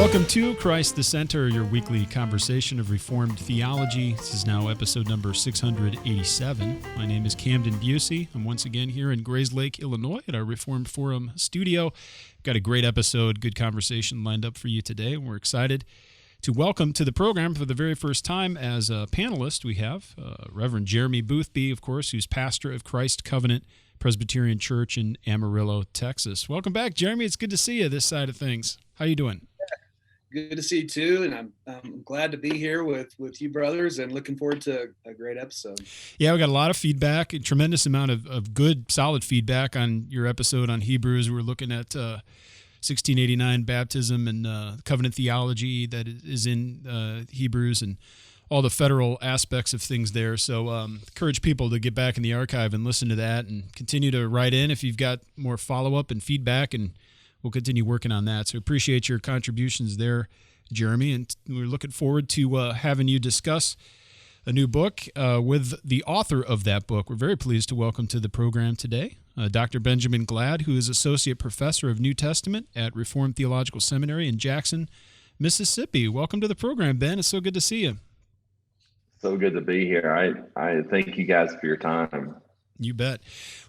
Welcome to Christ the Center, your weekly conversation of Reformed Theology. This is now episode number 687. My name is Camden Busey. I'm once again here in Grayslake, Illinois at our Reformed Forum studio. Got a great episode, good conversation lined up for you today, and we're excited to welcome to the program for the very first time as a panelist. We have Reverend Jeremy Boothby, of course, who's pastor of Christ Covenant Presbyterian Church in Amarillo, Texas. Welcome back, Jeremy. It's good to see you this side of things. How you doing? Good to see you too, and I'm glad to be here with you brothers, and looking forward to a great episode. Yeah, we got a lot of feedback, a tremendous amount of good, solid feedback on your episode on Hebrews. We're looking at 1689 baptism and covenant theology that is in Hebrews and all the federal aspects of things there. So encourage people to get back in the archive and listen to that, and continue to write in if you've got more follow-up and feedback, and we'll continue working on that. So appreciate your contributions there, Jeremy, and we're looking forward to having you discuss a new book with the author of that book. We're very pleased to welcome to the program today Dr. Benjamin Glad, who is Associate Professor of New Testament at Reformed Theological Seminary in Jackson, Mississippi. Welcome to the program, Ben. It's so good to see you. So good to be here. I thank you guys for your time. You bet.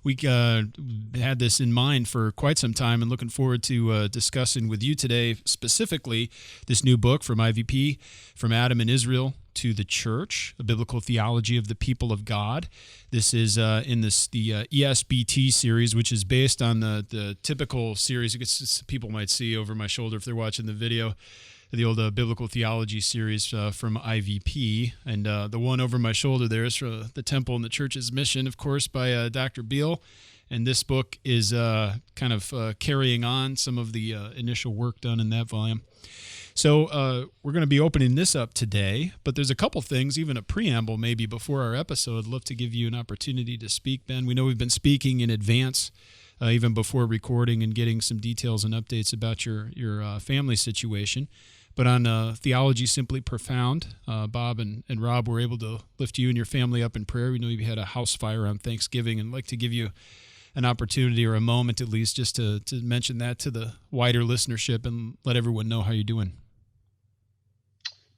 We had this in mind for quite some time, and looking forward to discussing with you today specifically this new book from IVP, From Adam and Israel to the Church, a Biblical Theology of the People of God. This is in the ESBT series, which is based on the typical series people might see over my shoulder if they're watching the video, the old Biblical Theology series from IVP. And the one over my shoulder there is for the Temple and the Church's Mission, of course, by Dr. Beale. And this book is kind of carrying on some of the initial work done in that volume. So we're going to be opening this up today, but there's a couple things, even a preamble maybe before our episode. I'd love to give you an opportunity to speak, Ben. We know we've been speaking in advance, even before recording, and getting some details and updates about your family situation. But on Theology Simply Profound, Bob and Rob were able to lift you and your family up in prayer. We know you had a house fire on Thanksgiving, and I'd like to give you an opportunity, or a moment at least, just to mention that to the wider listenership and let everyone know how you're doing.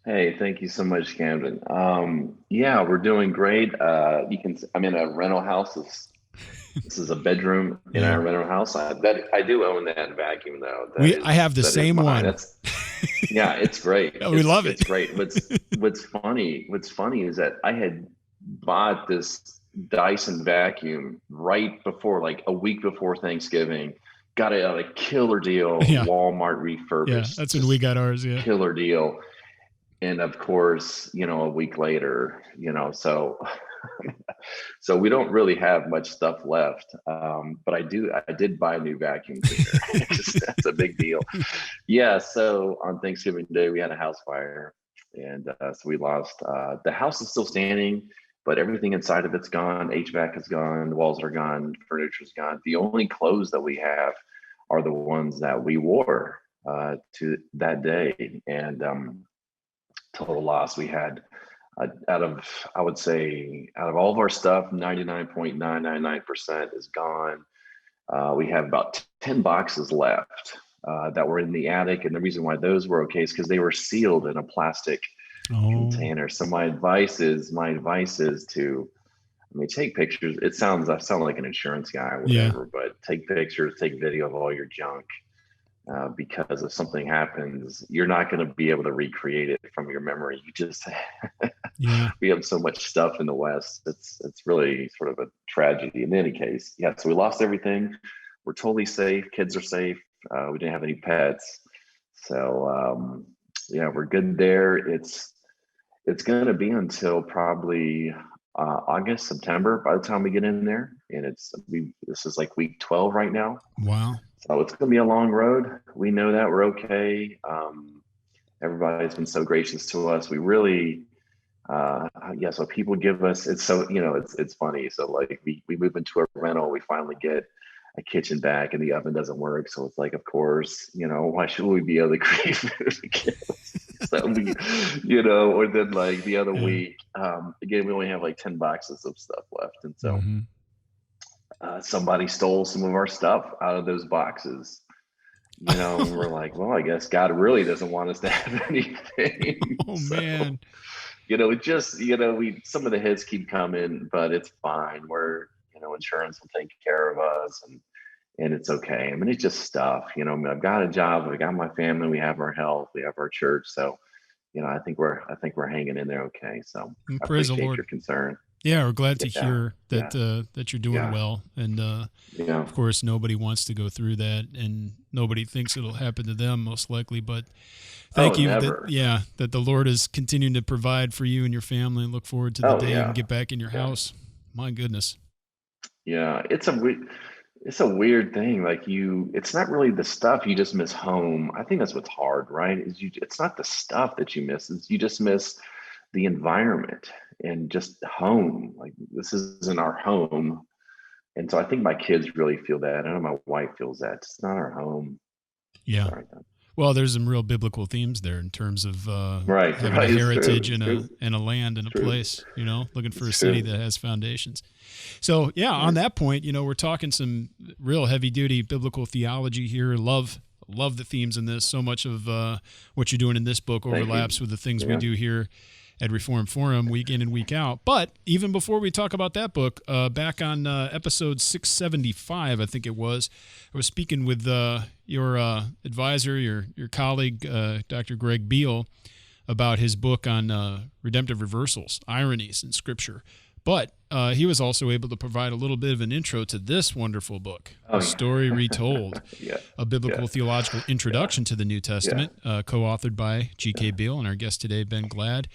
Hey, thank you so much, Camden. Yeah, we're doing great. I'm in a rental house. This is a bedroom in our rental house. I do own that vacuum, though. I have the same one. Yeah, it's great. We love it. It's great. What's funny is that I had bought this Dyson vacuum right before, like a week before Thanksgiving. Got it at a killer deal. Yeah. Walmart refurbished. Yeah, that's when we got ours. Yeah, killer deal. And of course, a week later, so we don't really have much stuff left. But I did buy a new vacuum cleaner. That's a big deal. Yeah. So on Thanksgiving Day, we had a house fire, and so we lost, the house is still standing, but everything inside of it's gone. HVAC is gone. The walls are gone. Furniture's gone. The only clothes that we have are the ones that we wore to that day. And, total loss. We had out of all of our stuff, 99.999% is gone. We have about 10 boxes left that were in the attic, and the reason why those were okay is because they were sealed in a plastic container. So my advice is to, take pictures. I sound like an insurance guy or whatever, but take pictures, take video of all your junk. Because if something happens, you're not going to be able to recreate it from your memory. You just, we have so much stuff in the West. It's really sort of a tragedy. In any case, so we lost everything. We're totally safe. Kids are safe. We didn't have any pets. So, we're good there. It's going to be until probably August, September by the time we get in there. And this is like week 12 right now. Wow. So it's going to be a long road. We know that. We're okay. Everybody's been so gracious to us. We really, so people give us, it's so, it's funny. So like we move into a rental, we finally get a kitchen back and the oven doesn't work. So it's like, of course, why should we be able to create food again? So we, or then like the other week, again, we only have like 10 boxes of stuff left. And so somebody stole some of our stuff out of those boxes. And we're like, well, I guess God really doesn't want us to have anything. Oh So, man. it just, some of the hits keep coming, but it's fine. Insurance will take care of us, and it's okay. I mean, it's just stuff, I've got a job, I've got my family, we have our health, we have our church. So, I think we're hanging in there okay. So I Praise the appreciate Lord. your concern. Yeah, we're glad to Yeah, hear that that you're doing yeah, well, and yeah. of course, nobody wants to go through that, and nobody thinks it'll happen to them, most likely. But thank you Never. that the Lord is continuing to provide for you and your family, and look forward to the day you can get back in your house. My goodness. Yeah, it's a weird thing. Like it's not really the stuff, you just miss home. I think that's what's hard, right? It's not the stuff that you miss, you just miss the environment and just home. Like, this isn't our home. And so I think my kids really feel that. I know my wife feels that. It's not our home. Yeah. Sorry. Well, there's some real biblical themes there in terms of having a It's heritage true. and a land and a True. place, looking for a It's city true. that has foundations. So, on that point, we're talking some real heavy duty biblical theology here. Love the themes in this. So much of what you're doing in this book overlaps with the things we do here at Reformed Forum week in and week out. But even before we talk about that book, back on episode 675, I think it was, I was speaking with your advisor, your colleague, Dr. Greg Beal, about his book on redemptive reversals, ironies in Scripture. But he was also able to provide a little bit of an intro to this wonderful book, Story Retold, a biblical theological introduction to the New Testament, co-authored by G.K. Beal and our guest today, Ben Glad.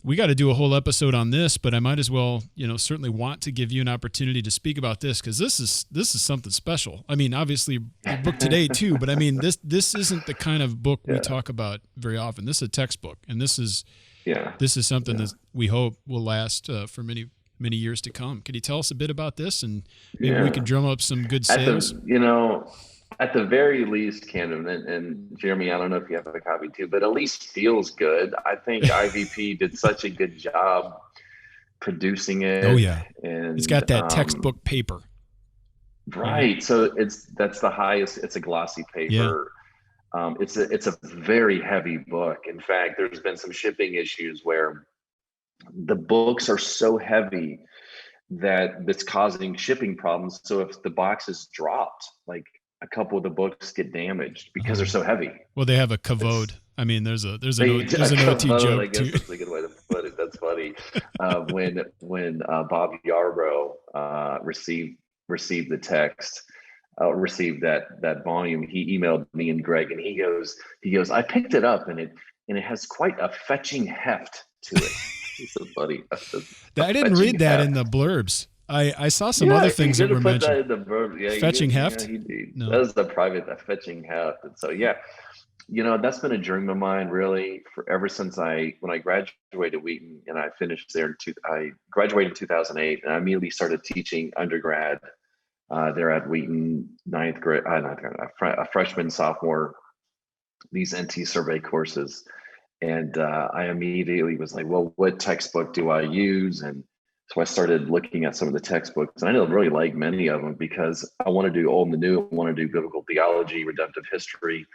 We got to do a whole episode on this, but I might as well, certainly want to give you an opportunity to speak about this, because this is something special. I mean, obviously the book today too, but I mean, this isn't the kind of book we talk about very often. This is a textbook, and this is something that we hope will last for many years to come. Could you tell us a bit about this, and maybe we can drum up some good sales? At the very least, Camden, and Jeremy, I don't know if you have a copy too, but at least feels good. I think IVP did such a good job producing it. Oh yeah, and it's got that textbook paper. Right. So that's the highest. It's a glossy paper. Yeah. It's a very heavy book. In fact, there's been some shipping issues where the books are so heavy that it's causing shipping problems. So if the box is dropped, like, a couple of the books get damaged because they're so heavy. Well, they have a kavod. I mean, there's an OT joke. I guess that's a good way to put it. That's funny. When Bob Yarbrough received the text, received that volume, he emailed me and Greg, and he goes, I picked it up, and it has quite a fetching heft to it. It's so funny. I didn't read that in the blurbs. I saw some other things that were mentioned. That in the verb. Yeah, fetching heft? No. That was the private fetching heft. And so, that's been a dream of mine, really, for ever since when I graduated Wheaton, and I finished there I graduated in 2008, and I immediately started teaching undergrad there at Wheaton, ninth grade, a freshman, sophomore, these NT survey courses. And I immediately was like, well, what textbook do I use? And so I started looking at some of the textbooks, and I don't really like many of them because I want to do old and the new. I want to do biblical theology, redemptive history,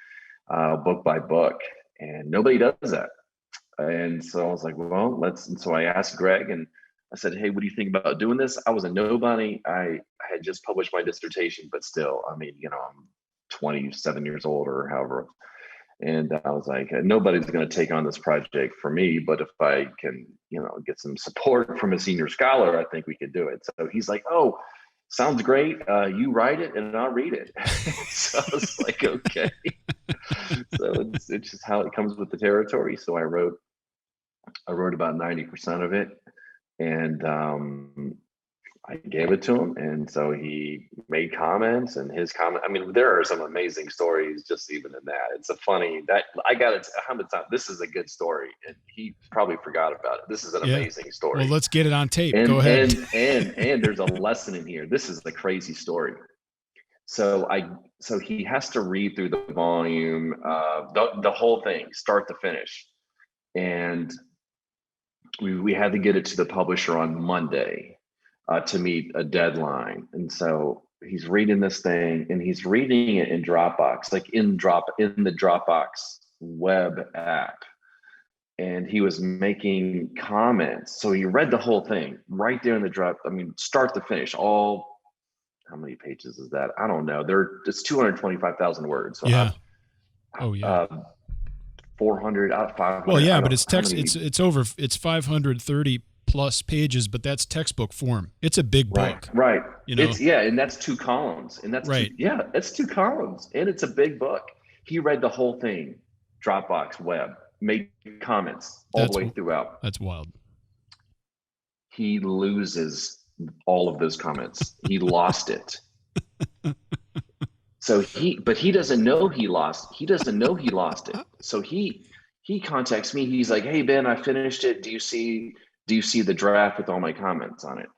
book by book, and nobody does that. And so I was like, well, and so I asked Greg, and I said, hey, what do you think about doing this? I was a nobody. I had just published my dissertation, but still, I mean, I'm 27 years old or however. And I was like, nobody's going to take on this project for me, but if I can, get some support from a senior scholar, I think we could do it. So he's like, oh, sounds great. You write it and I'll read it. So I was like, okay. So it's just how it comes with the territory. So I wrote about 90% of it, and I gave it to him, and so he made comments, and his comment. I mean, there are some amazing stories just even in that. It's a funny that I got it. How many times? This is a good story, and he probably forgot about it. This is an amazing story. Well, let's get it on tape. And, go ahead. And there's a lesson in here. This is the crazy story. So he has to read through the volume, the whole thing, start to finish, and we had to get it to the publisher on Monday. To meet a deadline. And so he's reading this thing, and he's reading it in Dropbox, like in the Dropbox web app. And he was making comments. So he read the whole thing right there in the start to finish, how many pages is that? I don't know. It's 225,000 words. So yeah. 400 out of 500. Well, yeah, but it's text. It's 530 plus pages, but that's textbook form. It's a big book. Right. And that's 2 columns. And that's right. It's 2 columns. And it's a big book. He read the whole thing, Dropbox web, made comments all the way throughout. That's wild. He loses all of those comments. He lost it. So he doesn't know he lost it. So he contacts me. He's like, "Hey Ben, I finished it. Do you see the draft with all my comments on it?"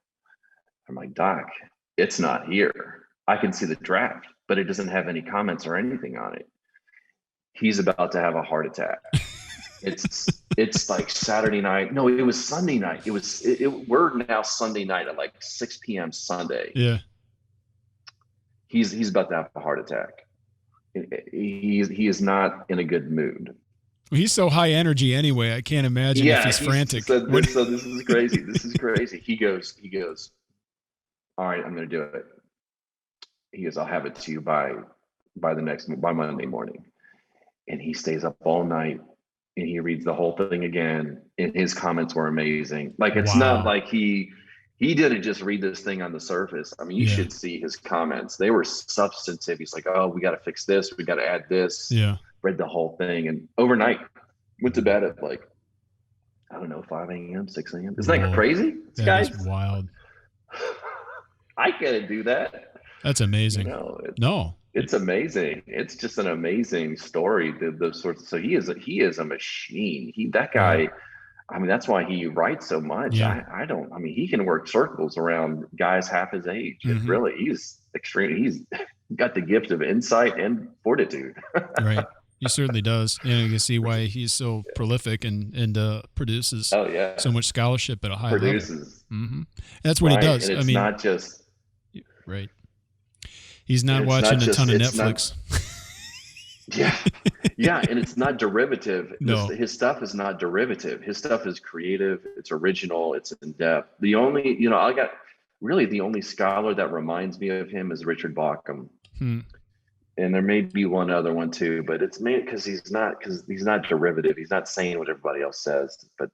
I'm like, "Doc, it's not here. I can see the draft, but it doesn't have any comments or anything on it." He's about to have a heart attack. It's like Saturday night. No, it was Sunday night. We're now Sunday night at like 6 p.m. Sunday. Yeah. He's about to have a heart attack. He is not in a good mood. Well, he's so high energy anyway. I can't imagine if he's frantic. So this is crazy. This is crazy. He goes, "All right, I'm going to do it." He goes, "I'll have it to you by Monday morning." And he stays up all night and he reads the whole thing again. And his comments were amazing. Like, it's not like he didn't just read this thing on the surface. I mean, you should see his comments. They were substantive. He's like, "Oh, we got to fix this. We got to add this." Yeah. Read the whole thing, and overnight went to bed at like, I don't know, 5 a.m., 6 a.m. Isn't that crazy? That is wild. I couldn't do that. That's amazing. It's amazing. It's just an amazing story. So he is a machine. That guy, I mean, that's why he writes so much. Yeah. He can work circles around guys half his age. Mm-hmm. Really, he's extreme. He's got the gift of insight and fortitude. Right. He certainly does. And you can see why he's so prolific and produces so much scholarship at a high level. Mm-hmm. That's what he does. And it's not just right. He's not watching a ton of Netflix. Yeah, and it's not derivative. No. His stuff is not derivative. His stuff is creative. It's original. It's in depth. The only scholar that reminds me of him is Richard Bauckham. And there may be one other one too, but it's made because he's not derivative. He's not saying what everybody else says, but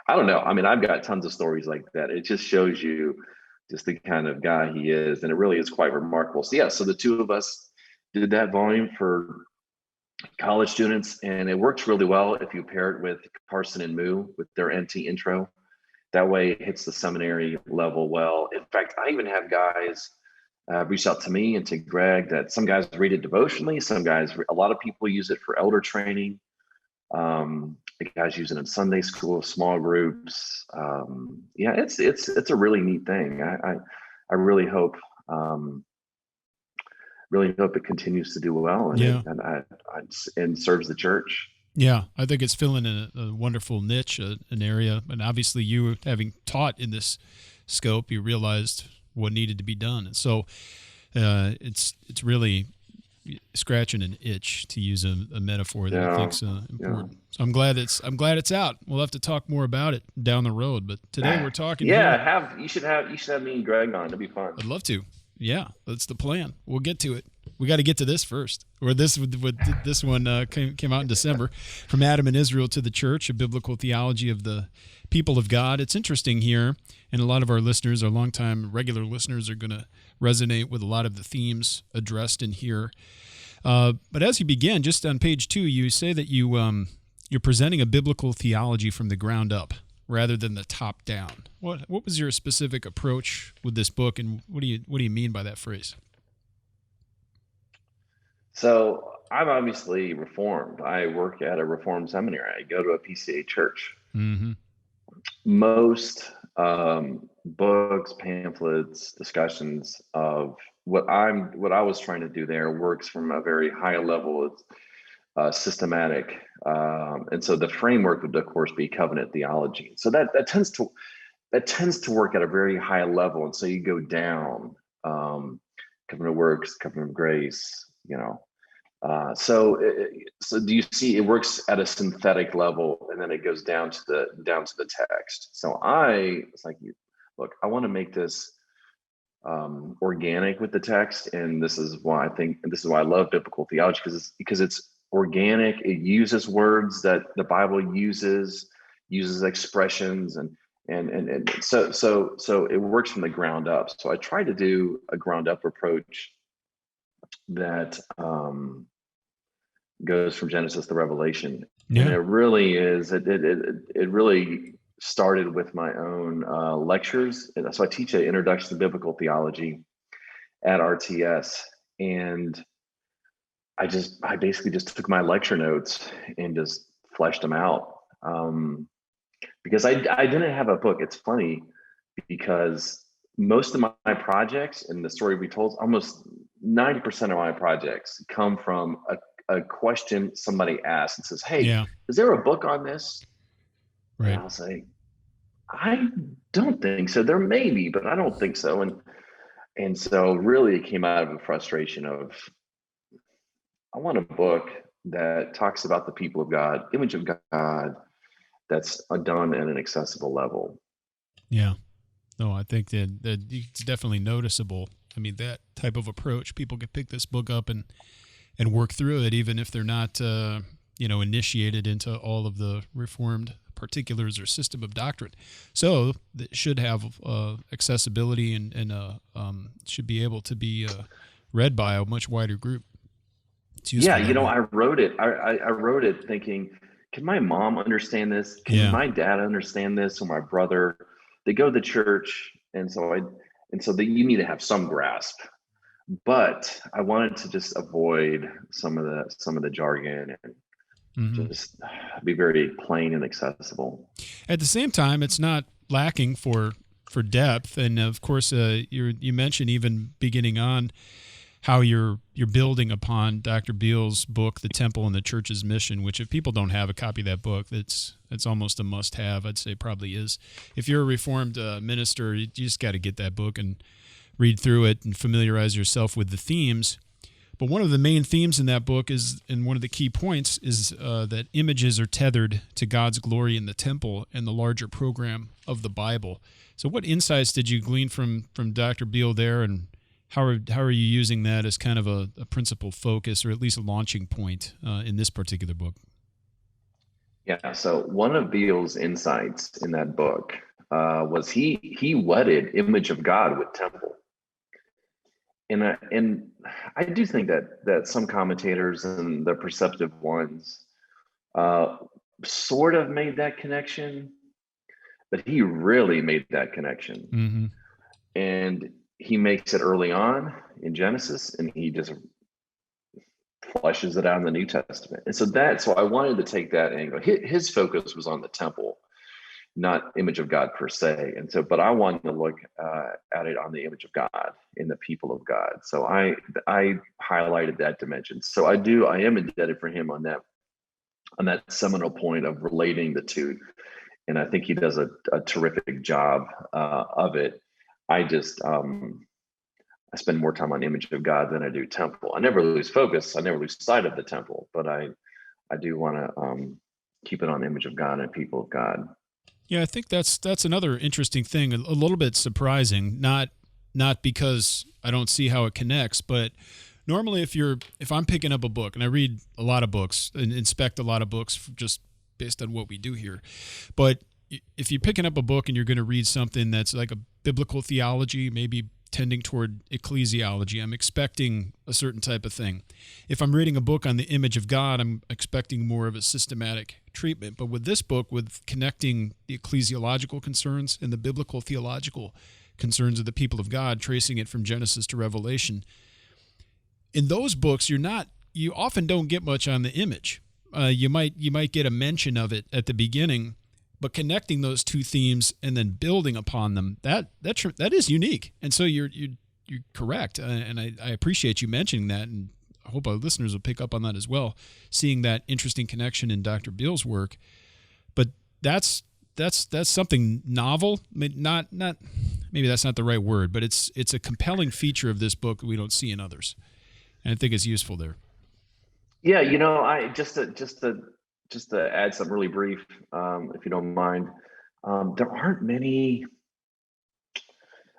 I don't know. I mean, I've got tons of stories like that. It just shows you just the kind of guy he is. And it really is quite remarkable. So the two of us did that volume for college students, and it works really well if you pair it with Carson and Moo with their NT intro. That way it hits the seminary level well. In fact, I even have guys reach out to me and to Greg that some guys read it devotionally. A lot of people use it for elder training. The guys use it in Sunday school, small groups. It's a really neat thing. I really hope it continues to do well and serves the church. Yeah, I think it's filling a wonderful niche, an area, and obviously you having taught in this scope, you realized what needed to be done, and so it's really scratching an itch, to use a metaphor that I think's important. So I'm glad it's out. We'll have to talk more about it down the road, but today we're talking. You should have me and Greg on. It'd be fun. I'd love to. Yeah, that's the plan. We'll get to it. We got to get to this first. Or this one came out in December. From Adam and Israel to the Church, a biblical theology of the people of God. It's interesting here, and a lot of our listeners, our longtime regular listeners, are going to resonate with a lot of the themes addressed in here. But as you begin, just on page 2, you say that you're presenting a biblical theology from the ground up rather than the top down. What was your specific approach with this book, and what do you mean by that phrase? So I'm obviously Reformed. I work at a Reformed seminary. I go to a PCA church. Mm-hmm. Most books, pamphlets, discussions of what I was trying to do there works from a very high level. It's systematic, and so the framework would, of course, be covenant theology. So that tends to work at a very high level, and so you go down. covenant of works, covenant of grace, so do you see it works at a synthetic level, and then it goes down to the text. So it's like, look, I want to make this organic with the text, and this is why I love biblical theology, because it's organic. It uses words that the Bible uses expressions, and so it works from the ground up. So I try to do a ground up approach that goes from Genesis to Revelation. Yeah. And it really is, it really started with my own lectures. And so I teach an introduction to biblical theology at RTS, and I basically just took my lecture notes and just fleshed them out, because I didn't have a book. It's funny, because most of my projects in the Story Retold, almost 90% of my projects come from a question somebody asks and says, hey, is there a book on this? Right. And I'll say, I don't think so. There may be, but I don't think so. And so really it came out of a frustration of, I want a book that talks about the people of God, image of God, that's done at an accessible level. Yeah. No, I think that it's definitely noticeable. I mean, that type of approach, people can pick this book up and work through it, even if they're not, initiated into all of the Reformed particulars or system of doctrine. So it should have accessibility and should be able to be read by a much wider group. Yeah, I wrote it. I wrote it thinking, can my mom understand this? Can my dad understand this? Or my brother? They go to the church, and so you need to have some grasp. But I wanted to just avoid some of the jargon and just be very plain and accessible. At the same time, it's not lacking for depth, and of course, you mentioned even beginning on how you're building upon Dr. Beale's book, The Temple and the Church's Mission, which if people don't have a copy of that book, it's almost a must-have. I'd say probably is. If you're a Reformed minister, you just got to get that book and read through it and familiarize yourself with the themes. But one of the main themes in that book is, and one of the key points is that images are tethered to God's glory in the temple and the larger program of the Bible. So what insights did you glean from Dr. Beale there, and how are you using that as kind of a principal focus, or at least a launching point in this particular book? Yeah, so one of Beale's insights in that book was he wedded image of God with temple. And I do think that some commentators and the perceptive ones sort of made that connection, but he really made that connection. Mm-hmm. And he makes it early on in Genesis, and he just fleshes it out in the New Testament. And so I wanted to take that angle. His focus was on the temple, not image of God per se. And so, but I wanted to look at it on the image of God in the people of God. So I highlighted that dimension. So I am indebted for him on that seminal point of relating the two. And I think he does a terrific job of it. I spend more time on image of God than I do temple. I never lose focus. I never lose sight of the temple, but I do want to keep it on image of God and people of God. Yeah, I think that's another interesting thing, a little bit surprising, not because I don't see how it connects, but normally if I'm picking up a book, and I read a lot of books and inspect a lot of books just based on what we do here, but if you're picking up a book and you're going to read something that's like a biblical theology, maybe tending toward ecclesiology, I'm expecting a certain type of thing. If I'm reading a book on the image of God, I'm expecting more of a systematic treatment. But with this book, with connecting the ecclesiological concerns and the biblical theological concerns of the people of God, tracing it from Genesis to Revelation, in those books, you often don't get much on the image. You might get a mention of it at the beginning, but connecting those two themes and then building upon them, that is unique. And so you're correct, and I appreciate you mentioning that, and I hope our listeners will pick up on that as well, seeing that interesting connection in Dr. Beale's work. But that's that's something novel. Not maybe that's not the right word, but it's a compelling feature of this book that we don't see in others, and I think it's useful there. Yeah, I just to add something really brief, if you don't mind. There aren't many.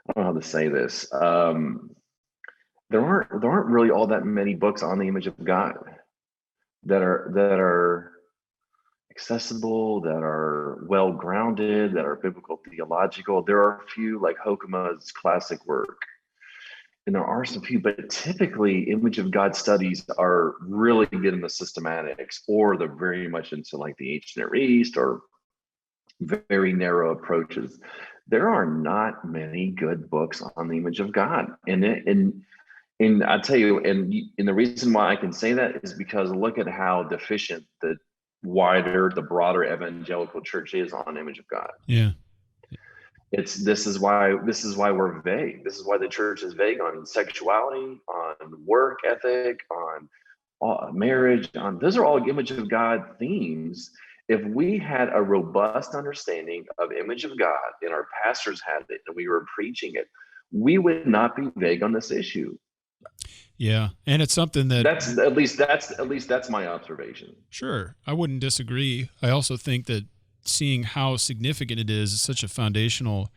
I don't know how to say this. There aren't really all that many books on the image of God that are accessible, that are well grounded, that are biblical theological. There are a few, like Hokuma's classic work, and there are some few, but typically image of God studies are really good in the systematics, or they're very much into like the ancient Near East or very narrow approaches. There are not many good books on the image of God, and I tell you, and the reason why I can say that is because look at how deficient the broader evangelical church is on image of God. Yeah. This is why we're vague. This is why the church is vague on sexuality, on work ethic, on marriage. Those are all image of God themes. If we had a robust understanding of image of God, and our pastors had it, and we were preaching it, we would not be vague on this issue. Yeah, and it's something that that's my observation. Sure, I wouldn't disagree. I also think that seeing how significant it is such a foundational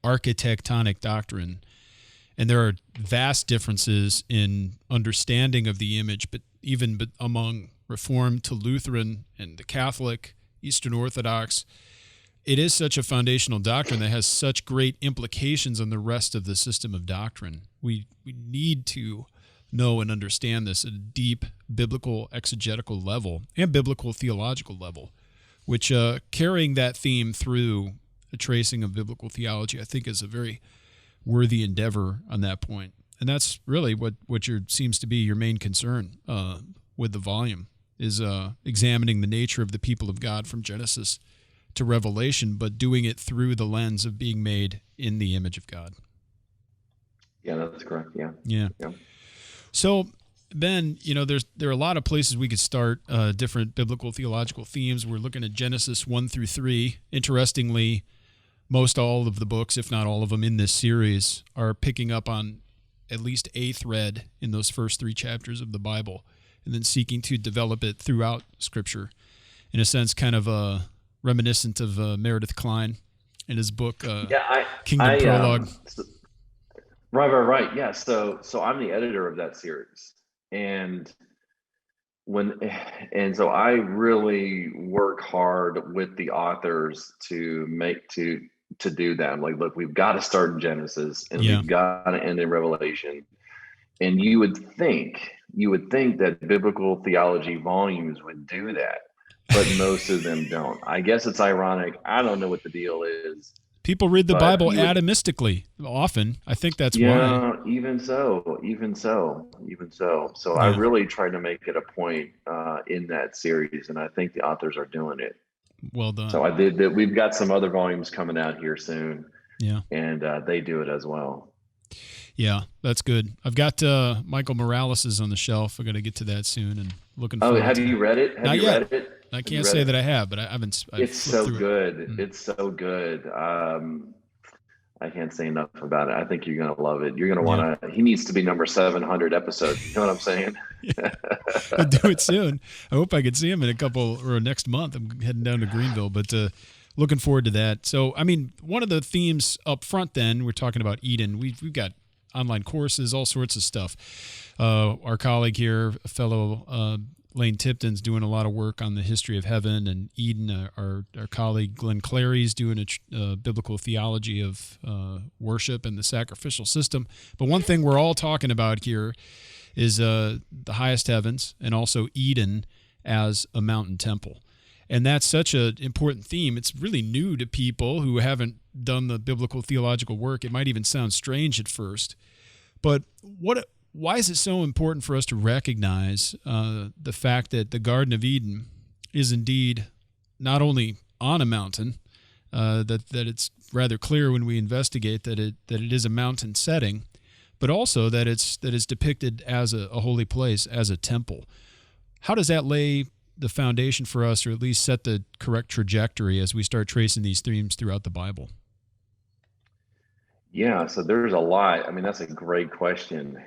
architectonic doctrine, and there are vast differences in understanding of the image, but among Reformed to Lutheran and the Catholic, Eastern Orthodox, it is such a foundational doctrine that has such great implications on the rest of the system of doctrine. We need to know and understand this at a deep biblical exegetical level and biblical theological level, which carrying that theme through a tracing of biblical theology, I think, is a very worthy endeavor on that point. And that's really what seems to be your main concern with the volume, is examining the nature of the people of God from Genesis to Revelation, but doing it through the lens of being made in the image of God. Yeah, that's correct. Yeah. So, Ben, there are a lot of places we could start different biblical theological themes. We're looking at Genesis 1 through 3. Interestingly, most all of the books, if not all of them in this series, are picking up on at least a thread in those first 3 chapters of the Bible, and then seeking to develop it throughout Scripture. In a sense, kind of reminiscent of Meredith Kline in his book, Kingdom Prologue. Right. Yeah. So I'm the editor of that series, and so I really work hard with the authors to do that. I'm like, look, we've got to start in Genesis, and we've got to end in Revelation. And you would think that biblical theology volumes would do that, but most of them don't. I guess it's ironic. I don't know what the deal is. People read the Bible atomistically often. I think that's why. Even so. So I really try to make it a point in that series, and I think the authors are doing it. Well done. So I did that. We've got some other volumes coming out here soon. Yeah. And they do it as well. Yeah, that's good. I've got Michael Morales' on the shelf. I got to get to that soon, and looking forward. Have you read it? Not yet. I can't say that I have, but I haven't. It's so good. It's so good. I can't say enough about it. I think you're gonna love it. You're gonna want to. He needs to be number 700 episodes. You know what I'm saying? I'll do it soon. I hope I can see him in a couple or next month. I'm heading down to Greenville, but looking forward to that. So, I mean, one of the themes up front. Then we're talking about Eden. We've got online courses, all sorts of stuff. Our colleague here, a fellow Lane Tipton's doing a lot of work on the history of heaven and Eden. Our colleague Glenn Clary's doing a biblical theology of worship and the sacrificial system. But one thing we're all talking about here is the highest heavens and also Eden as a mountain temple. And that's such an important theme. It's really new to people who haven't done the biblical theological work. It might even sound strange at first. But why is it so important for us to recognize the fact that the Garden of Eden is indeed not only on a mountain, that it's rather clear when we investigate that it is a mountain setting, but also that it's depicted as a holy place, as a temple. How does that lay the foundation for us, or at least set the correct trajectory as we start tracing these themes throughout the Bible? Yeah, so there's a lot. I mean, that's a great question,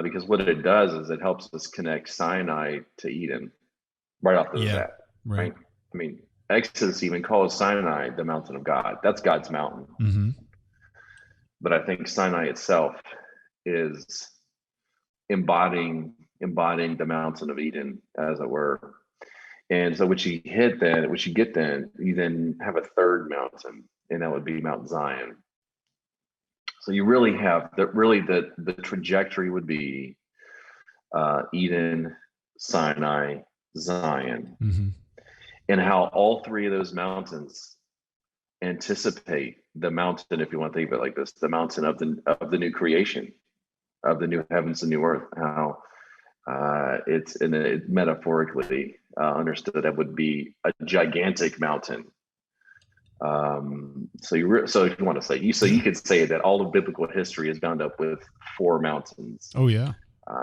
because what it does is it helps us connect Sinai to Eden right off the bat, right. I mean, Exodus even calls Sinai the mountain of God. That's God's mountain. Mm-hmm. But I think Sinai itself is embodying the mountain of Eden, as it were. And so what you get then, you then have a third mountain, and that would be Mount Zion. So you really have the trajectory would be Eden, Sinai, Zion, mm-hmm. and how all three of those mountains anticipate the mountain, if you want to think of it like this, the mountain of the new creation, of the new heavens and new earth. How it's in it metaphorically understood that would be a gigantic mountain. So if you want to say, you could say that all of biblical history is bound up with four mountains. Oh yeah.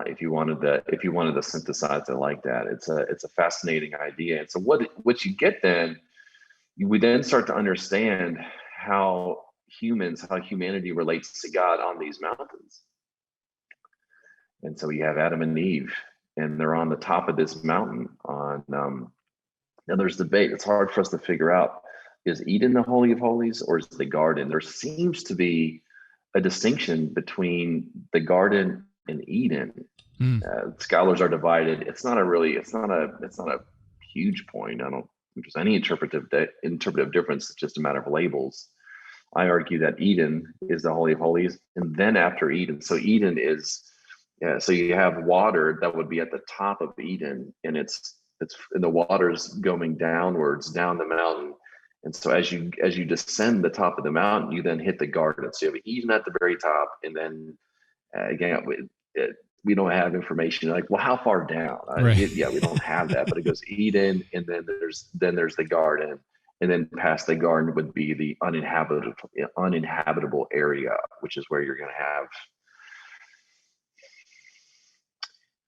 If you wanted to synthesize it like that, it's a fascinating idea. And so what you get then, we then start to understand how humanity relates to God on these mountains. And so we have Adam and Eve, and they're on the top of this mountain. Now there's debate. It's hard for us to figure out, is Eden the Holy of Holies or is the garden? There seems to be a distinction between the garden and Eden. Scholars are divided. It's not a huge point. I don't think there's any interpretive difference. It's just a matter of labels. I argue that Eden is the Holy of Holies, and then after Eden, so Eden is, so you have water that would be at the top of Eden, and it's and the water's going downwards down the mountain. And so as you descend the top of the mountain, you then hit the garden. So you have Eden at the very top, and then again, we don't have information like, well, how far down? Right. We don't have that, but it goes Eden, and then there's the garden, and then past the garden would be the uninhabitable area, which is where you're going to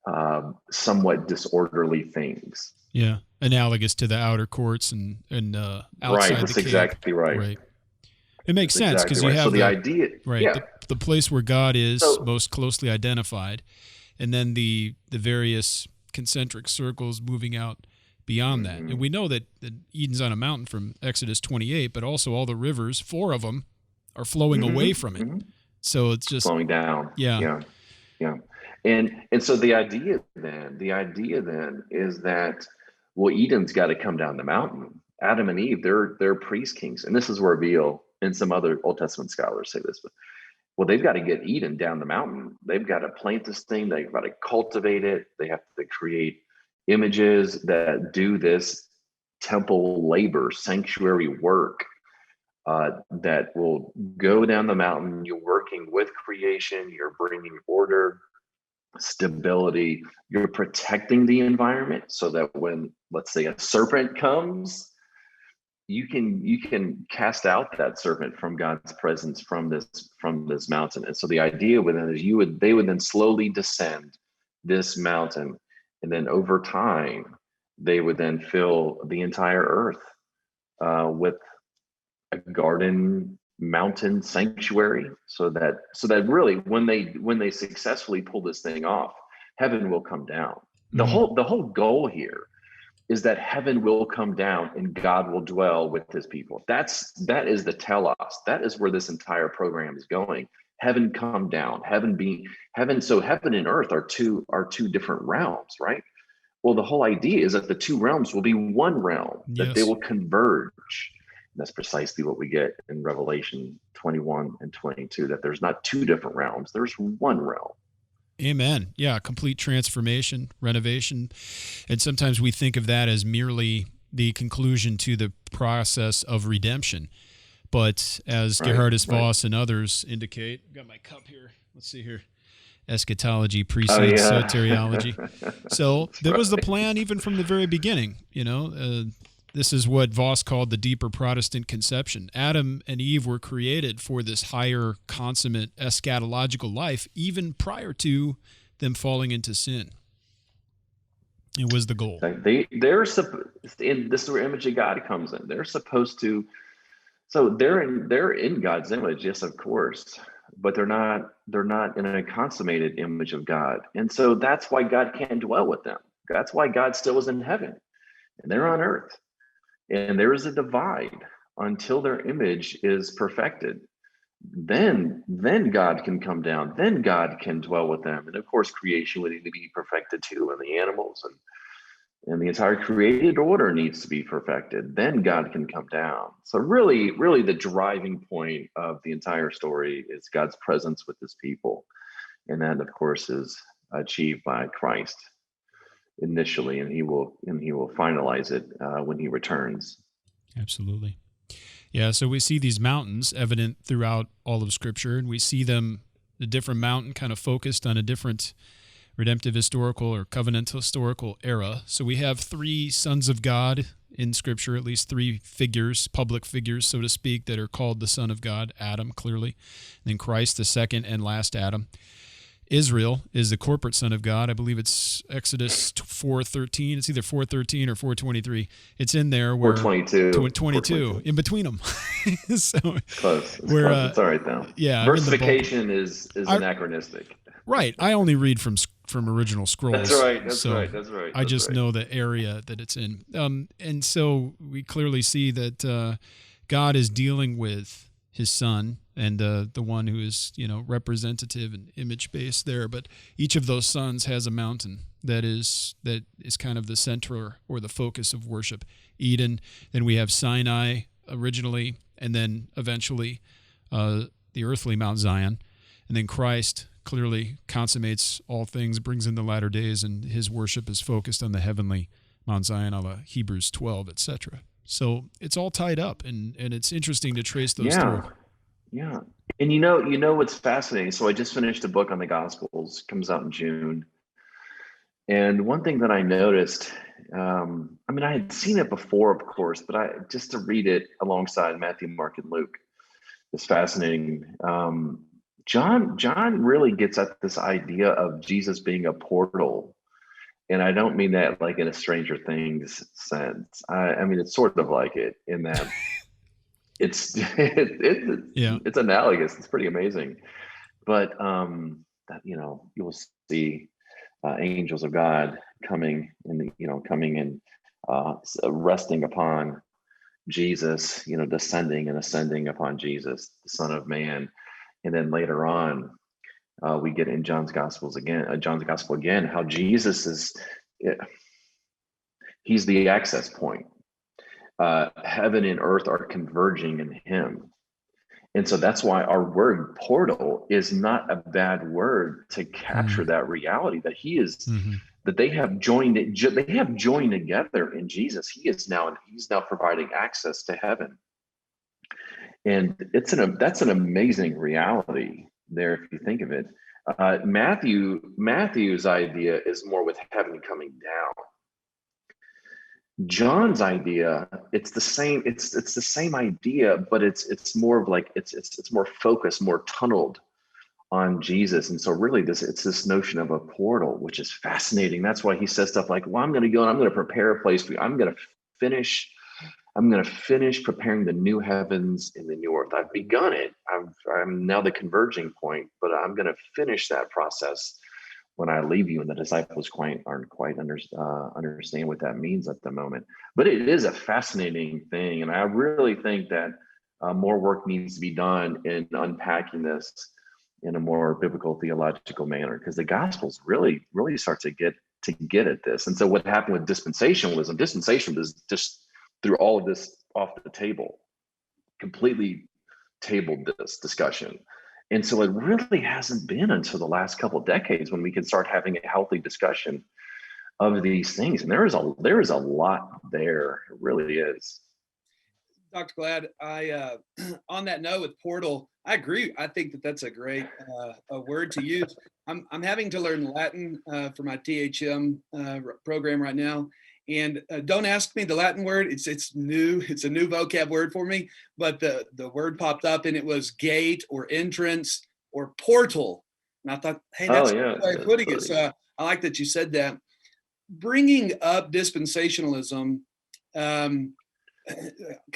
have somewhat disorderly things. Yeah, analogous to the outer courts and outside right. That's the cave. Exactly right. Right. It makes sense because exactly you have the idea, right, yeah. the place where God is most closely identified, and then the various concentric circles moving out beyond that. And we know that Eden's on a mountain from Exodus 28, but also all the rivers, 4 of them, are flowing away from it. So it's just flowing down. Yeah. And so the idea then is that, well, Eden's got to come down the mountain. Adam and Eve, they're priest kings, and this is where Beale and some other Old Testament scholars say this, but well, they've got to get Eden down the mountain. They've got to plant this thing. They've got to cultivate it. They have to create images that do this temple labor, sanctuary work that will go down the mountain. You're working with creation. You're bringing order, stability. You're protecting the environment so that when, let's say, a serpent comes, you can cast out that serpent from God's presence from this mountain. And so the idea with it is they would then slowly descend this mountain, and then over time they would then fill the entire earth with a garden mountain sanctuary, so that really when they successfully pull this thing off, heaven will come down. The whole goal here is that heaven will come down and God will dwell with his people. That is the telos. That is where this entire program is going. Heaven come down, heaven. So heaven and earth are two different realms, right? Well, the whole idea is that the two realms will be one realm, that they will converge. And that's precisely what we get in Revelation 21 and 22, that there's not two different realms, there's one realm. Amen. Yeah, complete transformation, renovation. And sometimes we think of that as merely the conclusion to the process of redemption. But as Gerhardus Voss and others indicate, I've got my cup here. Let's see here. Eschatology, Precedes, Soteriology. So that was the plan even from the very beginning. This is what Voss called the deeper Protestant conception. Adam and Eve were created for this higher, consummate eschatological life, even prior to them falling into sin. It was the goal. Like they're supposed, and this is where image of God comes in. They're supposed to, so they're in God's image, yes, of course, but they're not in a consummated image of God. And so that's why God can't dwell with them. That's why God still is in heaven and they're on earth. And there is a divide until their image is perfected. Then God can come down, then God can dwell with them. And of course, creation would need to be perfected too, and the animals and the entire created order needs to be perfected. Then God can come down. So really, really the driving point of the entire story is God's presence with his people. And that of course is achieved by Christ initially, and he will finalize it when he returns. Absolutely. Yeah, so we see these mountains evident throughout all of Scripture, and we see them, the different mountain kind of focused on a different redemptive historical or covenant historical era. So we have three sons of God in Scripture, at least three figures, public figures, so to speak, that are called the Son of God, Adam, clearly, and then Christ, the second and last Adam. Israel is the corporate Son of God. I believe it's Exodus 4:13. It's either 4:13 or 4:23. It's in there where 4:22. 22 in between them. So Close. It's close. It's all right though. Yeah, versification is anachronistic. Right. I only read from original scrolls. That's right. That's right. I just know the area that it's in. And so we clearly see that God is dealing with his son and the one who is, representative and image based there. But each of those sons has a mountain that is kind of the center or the focus of worship. Eden, then we have Sinai originally, and then eventually the earthly Mount Zion, and then Christ clearly consummates all things, brings in the latter days, and his worship is focused on the heavenly Mount Zion, a la Hebrews 12, etc. So it's all tied up, and it's interesting to trace those through. Yeah. And you know what's fascinating? So I just finished a book on the Gospels, comes out in June. And one thing that I noticed, I had seen it before, of course, but just to read it alongside Matthew, Mark, and Luke is fascinating. John really gets at this idea of Jesus being a portal. And I don't mean that like in a Stranger Things sense. I mean, it's sort of like it in that it's analogous. It's pretty amazing. But you'll see angels of God coming and resting upon Jesus, descending and ascending upon Jesus, the Son of Man. And then later on, we get in John's Gospel again, how Jesus he's the access point. Heaven and earth are converging in him. And so that's why our word portal is not a bad word to capture that reality that he is, that they have joined together in Jesus. He's now providing access to heaven. And that's an amazing reality there if you think of it. Matthew's idea is more with heaven coming down. John's idea, it's the same idea, but it's more of like it's more focused, more tunneled on Jesus. And so really it's this notion of a portal, which is fascinating. That's why he says stuff like, well, I'm going to go and I'm going to prepare a place for you. I'm going to finish preparing the new heavens and the new earth. I've begun it. I'm now the converging point, but I'm going to finish that process when I leave you. And the disciples aren't quite understand what that means at the moment. But it is a fascinating thing. And I really think that more work needs to be done in unpacking this in a more biblical theological manner, because the Gospels really, really start to get at this. And so what happened with dispensationalism was just threw all of this off the table, completely tabled this discussion. And so it really hasn't been until the last couple of decades when we can start having a healthy discussion of these things. And there is a lot there. It really is. Dr. Glad, I on that note with portal, I agree. I think that's a great a word to use. I'm having to learn Latin for my THM program right now. And don't ask me the Latin word. It's new. It's a new vocab word for me. But the word popped up and it was gate or entrance or portal. And I thought, hey, that's a good way of putting it. So I like that you said that. bringing up dispensationalism, kind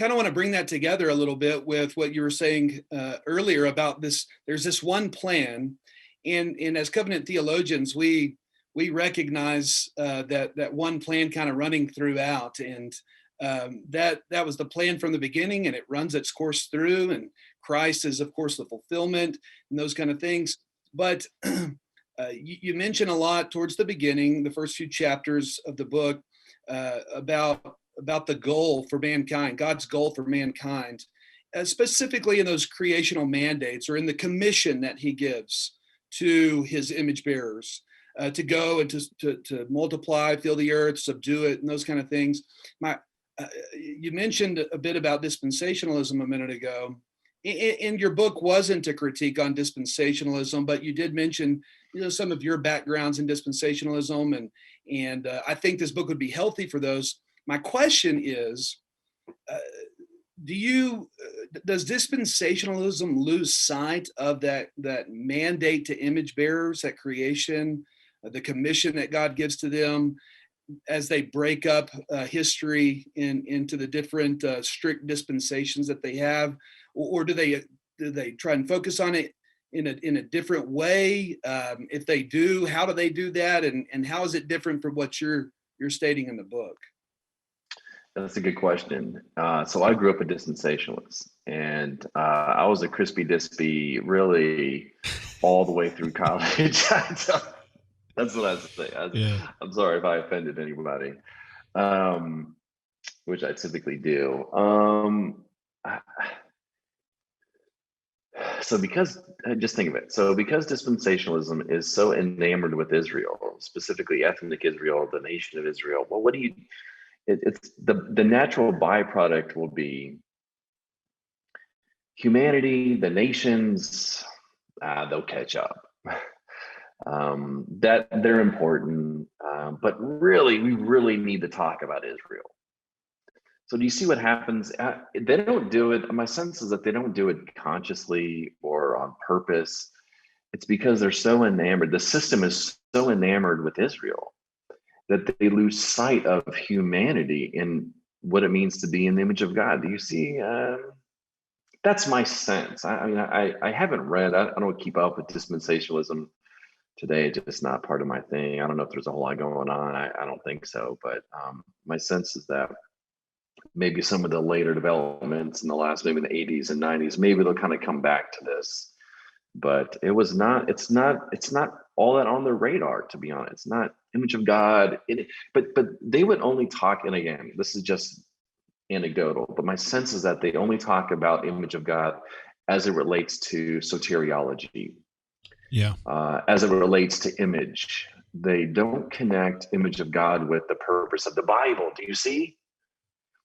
of want to bring that together a little bit with what you were saying earlier about this. There's this one plan, and as covenant theologians, we recognize that one plan kind of running throughout, and that was the plan from the beginning, and it runs its course through. And Christ is, of course, the fulfillment and those kind of things. But you mention a lot towards the beginning, the first few chapters of the book, about the goal for mankind, God's goal for mankind, specifically in those creational mandates or in the commission that he gives to his image bearers, to go and to multiply, fill the earth, subdue it, and those kind of things. You mentioned a bit about dispensationalism a minute ago. And your book wasn't a critique on dispensationalism, but you did mention, some of your backgrounds in dispensationalism, and I think this book would be healthy for those. My question is, does dispensationalism lose sight of that mandate to image bearers, that creation, the commission that God gives to them as they break up history into the different strict dispensations that they have, or do they try and focus on it in a different way? If they do, how do they do that, and how is it different from what you're stating in the book? That's a good question. So I grew up a dispensationalist, and I was a crispy dispy really all the way through college. That's what I say. I'm sorry if I offended anybody, which I typically do. So just think of it. So because dispensationalism is so enamored with Israel, specifically ethnic Israel, the nation of Israel, well, it's the natural byproduct will be humanity, the nations, they'll catch up. That they're important, but really, we really need to talk about Israel. So do you see what happens? They don't do it. My sense is that they don't do it consciously or on purpose. It's because they're so enamored. The system is so enamored with Israel that they lose sight of humanity and what it means to be in the image of God. Do you see? That's my sense. I haven't read. I don't keep up with dispensationalism today. It's just not part of my thing. I don't know if there's a whole lot going on. I don't think so. But my sense is that maybe some of the later developments in the last, maybe the 80s and 90s, maybe they'll kind of come back to this. But it's not all that on their radar, to be honest. It's not image of God. But they would only talk, and again, this is just anecdotal, but my sense is that they only talk about image of God as it relates to soteriology. Yeah. As it relates to image. They don't connect image of God with the purpose of the Bible. Do you see?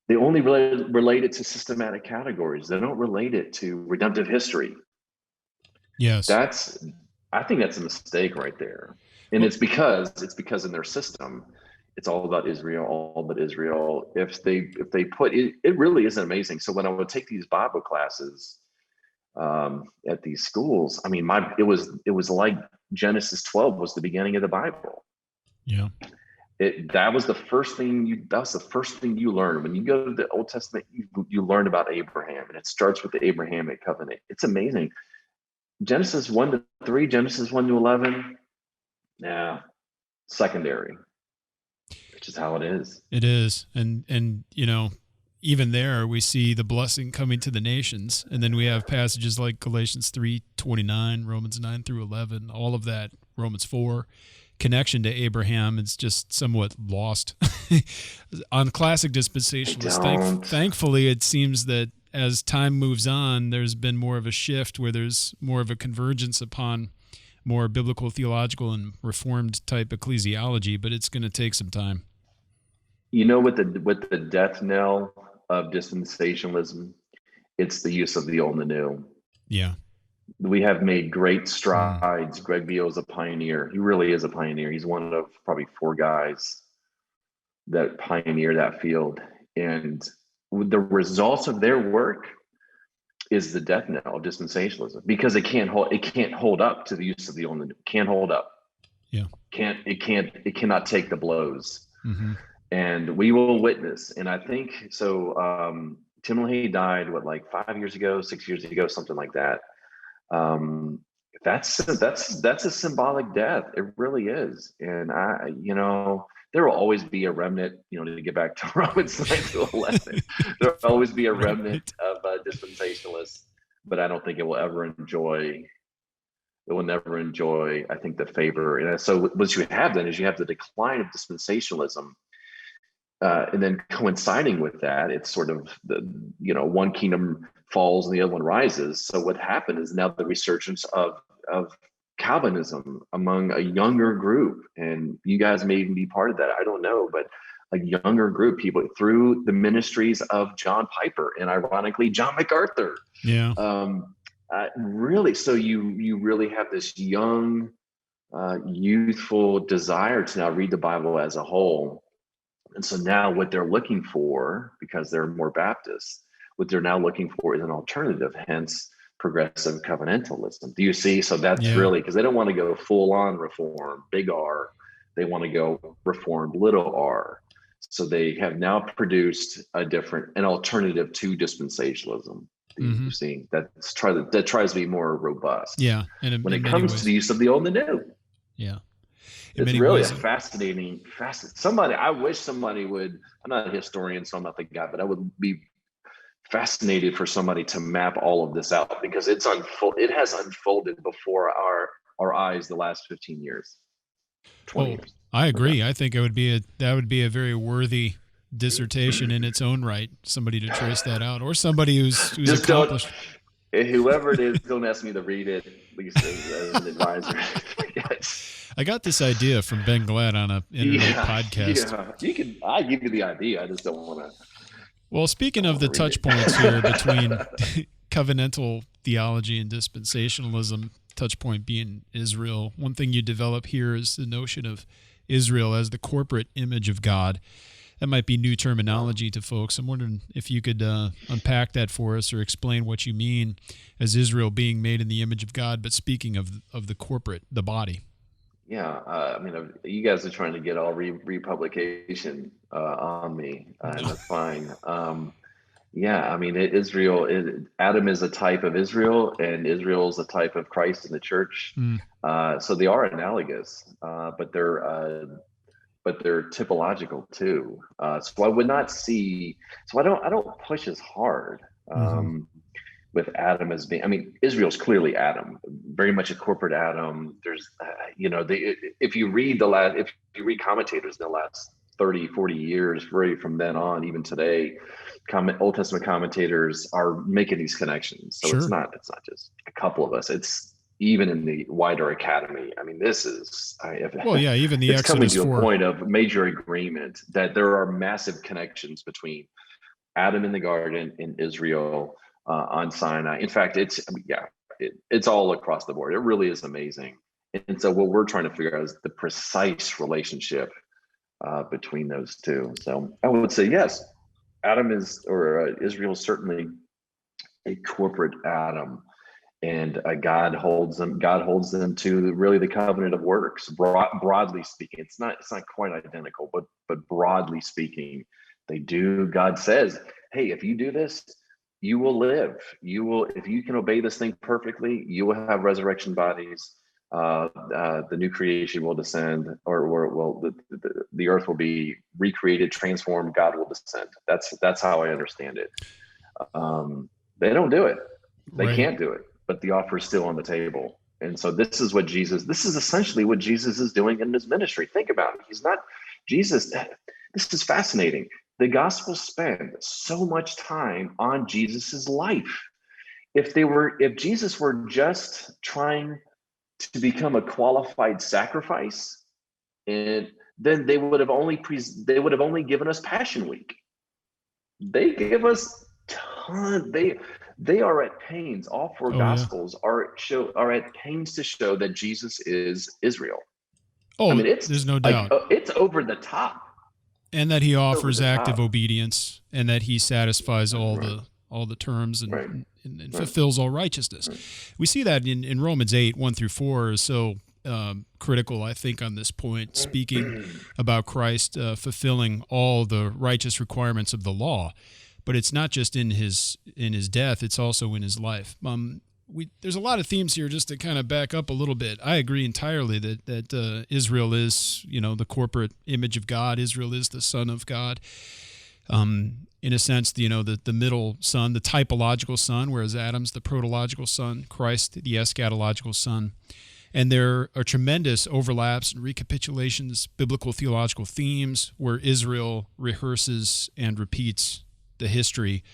They only relate it to systematic categories. They don't relate it to redemptive history. Yes. I think that's a mistake right there. And it's because in their system, it's all about Israel, all but Israel. If they put it, it really isn't amazing. So when I would take these Bible classes at these schools, I mean, it was like Genesis 12 was the beginning of the Bible. Yeah. That was the first thing you learn. When you go to the Old Testament, you learn about Abraham, and it starts with the Abrahamic covenant. It's amazing. Genesis 1-3, Genesis 1-11, secondary, which is how it is. It is. And even there we see the blessing coming to the nations. And then we have passages like Galatians 3:29, Romans 9-11, all of that, Romans 4. Connection to Abraham is just somewhat lost on classic dispensationalists. Thankfully, it seems that as time moves on, there's been more of a shift where there's more of a convergence upon more biblical, theological, and Reformed type ecclesiology, but it's going to take some time. You know, with the death knell of dispensationalism, it's the use of the old and the new. Yeah. We have made great strides. Greg Beale is a pioneer. He really is a pioneer. He's one of probably 4 guys that pioneer that field. And the results of their work is the death knell of dispensationalism, because it can't hold up to the use of the old and the new. Can't hold up. It cannot take the blows. Mm-hmm. And we will witness. And I think so. Tim LaHaye died, like 5 years ago, 6 years ago, something like that. That's a symbolic death. It really is. And there will always be a remnant, to get back to Romans 9-11, there will always be a remnant of dispensationalists, but I don't think it will never enjoy, I think, the favor. And so what you have then is you have the decline of dispensationalism. And then coinciding with that, it's sort of one kingdom falls and the other one rises. So what happened is now the resurgence of Calvinism among a younger group, and you guys may even be part of that. I don't know, but a younger group, people through the ministries of John Piper and ironically John MacArthur. Yeah. Really, so you really have this young, youthful desire to now read the Bible as a whole. And so now what they're looking for, because they're more Baptist, what they're now looking for is an alternative, hence progressive covenantalism. Do you see? So that's really, because they don't want to go full on reform, big R. They want to go reformed, little r. So they have now produced an alternative to dispensationalism. Mm-hmm. You see, that tries to be more robust. Yeah. And when it comes to the use of the old and the new. Yeah. It's really a fascinating. I wish somebody would, I'm not a historian, so I'm not the guy, but I would be fascinated for somebody to map all of this out, because it has unfolded before our eyes the last 15 years, 20 years. I agree. I think that would be a very worthy dissertation in its own right. Somebody to trace that out, or somebody who's just accomplished. Whoever it is, don't ask me to read it, at least as an advisor. I got this idea from Ben Glad on an internet podcast. Yeah, I give you the idea. I just don't want to. Well, speaking of the touch points here between covenantal theology and dispensationalism, touch point being Israel, one thing you develop here is the notion of Israel as the corporate image of God. That might be new terminology to folks. I'm wondering if you could unpack that for us or explain what you mean as Israel being made in the image of God, but speaking of the corporate, the body. Yeah, you guys are trying to get all republication on me, and that's fine. Adam is a type of Israel, and Israel is a type of Christ in the church. So they are analogous, but they're typological too. So I would not see. So I don't push as hard. With Adam as being, Israel's clearly Adam, very much a corporate Adam. There's, if you read commentators in the last 30, 40 years, really from then on, even today, Old Testament commentators are making these connections. So it's not just a couple of us. It's even in the wider academy. This is, even the it's coming Exodus to 4. a point of major agreement that there are massive connections between Adam in the garden and Israel on Sinai. In fact, it's all across the board. It really is amazing. And so what we're trying to figure out is the precise relationship between those two. So I would say, yes, Israel is certainly a corporate Adam, and God holds them to really the covenant of works. Broadly speaking, it's not quite identical, but broadly speaking, they do. God says, hey, if you do this, you will live. If you can obey this thing perfectly, you will have resurrection bodies. The new creation will descend, the earth will be recreated, transformed. God will descend. That's how I understand it. They don't do it. They can't do it, but the offer is still on the table. And so this is essentially what Jesus is doing in his ministry. Think about it. Jesus. This is fascinating. The Gospels spend so much time on Jesus's life. If Jesus were just trying to become a qualified sacrifice, and then they would have only given us Passion Week. They give us ton. They are at pains. All four Gospels are at pains to show that Jesus is Israel. There's no doubt. It's over the top. And that he offers active obedience, and that he satisfies all the terms and fulfills all righteousness. We see that in Romans 8, 1-4 is so critical, I think, on this point, speaking about Christ fulfilling all the righteous requirements of the law. But it's not just in his death; it's also in his life. There's a lot of themes here. Just to kind of back up a little bit, I agree entirely that Israel is, the corporate image of God. Israel is the Son of God. In a sense, the middle son, the typological son, whereas Adam's the protological son, Christ the eschatological son. And there are tremendous overlaps and recapitulations, biblical theological themes, where Israel rehearses and repeats the history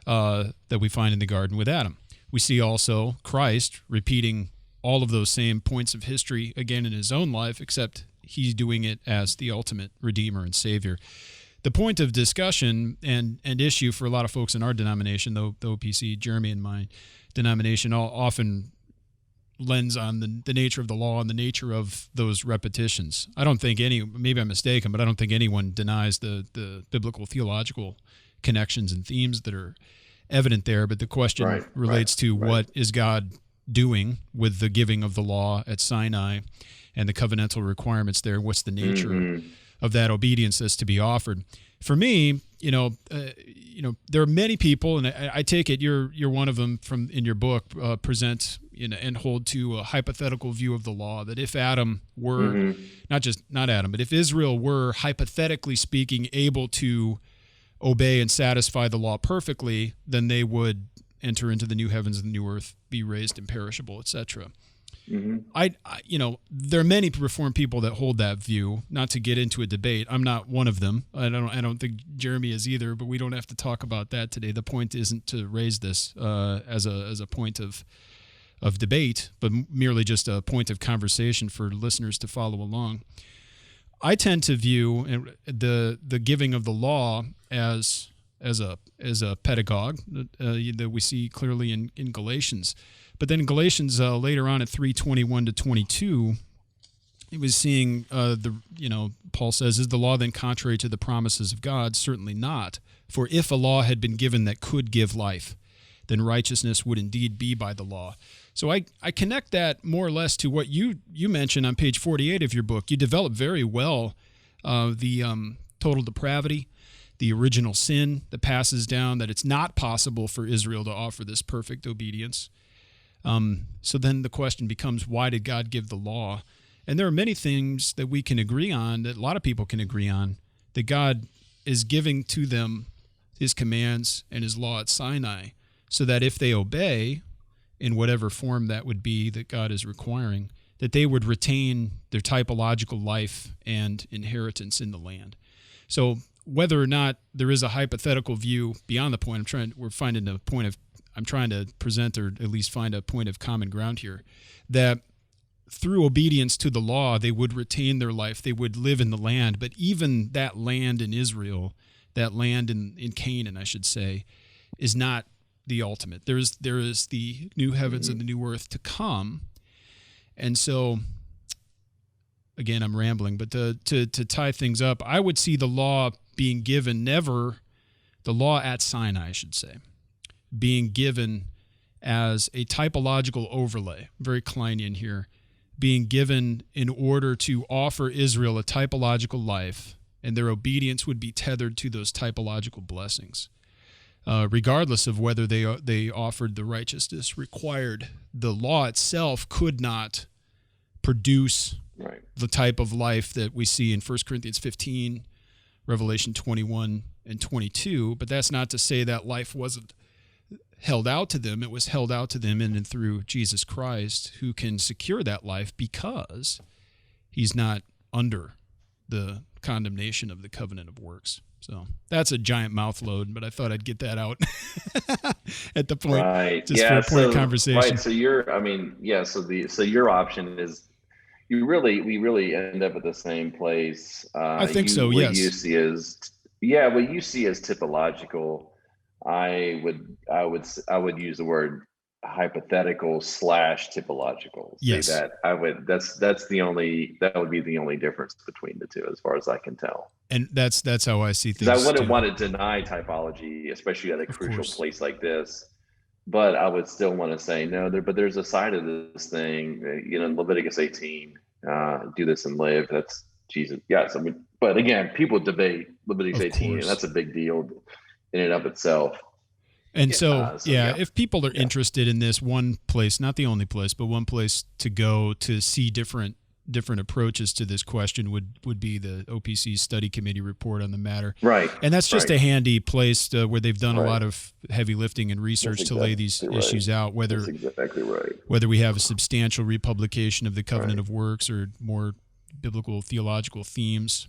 that we find in the garden with Adam. We see also Christ repeating all of those same points of history again in his own life, except he's doing it as the ultimate Redeemer and Savior. The point of discussion and issue for a lot of folks in our denomination, the OPC, Jeremy and my denomination, often lens on the nature of the law and the nature of those repetitions. I don't think maybe I'm mistaken, but I don't think anyone denies the biblical theological connections and themes that are evident there. But the question relates to what is God doing with the giving of the law at Sinai and the covenantal requirements there? What's the nature of that obedience that's to be offered? For me, there are many people, and I take it you're one of them from in your book, present and hold to a hypothetical view of the law, that if Adam were, not Adam, but if Israel were, hypothetically speaking, able to obey and satisfy the law perfectly, then they would enter into the new heavens and the new earth, be raised imperishable, etc. There are many Reformed people that hold that view. Not to get into a debate, I'm not one of them. I don't think Jeremy is either. But we don't have to talk about that today. The point isn't to raise this as a point of debate, but merely just a point of conversation for listeners to follow along. I tend to view the giving of the law as a pedagogue that we see clearly in Galatians. But then in Galatians later on at 3:21 to 22, it was seeing Paul says, "Is the law then contrary to the promises of God? Certainly not. For if a law had been given that could give life, then righteousness would indeed be by the law." So I connect that more or less to what you mentioned on page 48 of your book. You develop very well the total depravity, the original sin that passes down, that it's not possible for Israel to offer this perfect obedience. So then the question becomes, why did God give the law? And there are many things that we can agree on, that a lot of people can agree on, that God is giving to them his commands and his law at Sinai, so that if they obey, in whatever form that would be that God is requiring, that they would retain their typological life and inheritance in the land. So whether or not there is a hypothetical view beyond the point, I'm trying to present, or at least find a point of common ground here, that through obedience to the law, they would retain their life, they would live in the land. But even that land in Israel, that land in Canaan, I should say, is not the ultimate. There is the new heavens and the new earth to come. And so, again, I'm rambling, but to tie things up, I would see the law being given, the law at Sinai, I should say, being given as a typological overlay, very Kleinian here, being given in order to offer Israel a typological life, and their obedience would be tethered to those typological blessings. Regardless of whether they offered the righteousness required. The law itself could not produce the type of life that we see in 1 Corinthians 15, Revelation 21 and 22, but that's not to say that life wasn't held out to them. It was held out to them in and through Jesus Christ, who can secure that life because he's not under the condemnation of the covenant of works. So that's a giant mouth load, but I thought I'd get that out at the point, just for a point of conversation. Right. So so your option is we really end up at the same place. I think so. Yes. What you see as typological, I would use the word hypothetical / typological. Yes. That would be the only difference between the two, as far as I can tell. And that's how I see things. I wouldn't want to deny typology, especially at a crucial place like this. but I would still want to say no there, but there's a side of this thing, Leviticus 18, do this and live. That's Jesus. Yes. I mean, but again, people debate Leviticus Of 18, and course. that's a big deal in and of itself. And Yeah. if people are interested in this, one place, not the only place, but one place to go to see different approaches to this question would be the OPC study committee report on the matter. Right. And that's just right. a handy place where they've done a Right. lot of heavy lifting and research to lay these issues out, That's exactly right. whether we have a substantial republication of the covenant Right. of works or more biblical theological themes.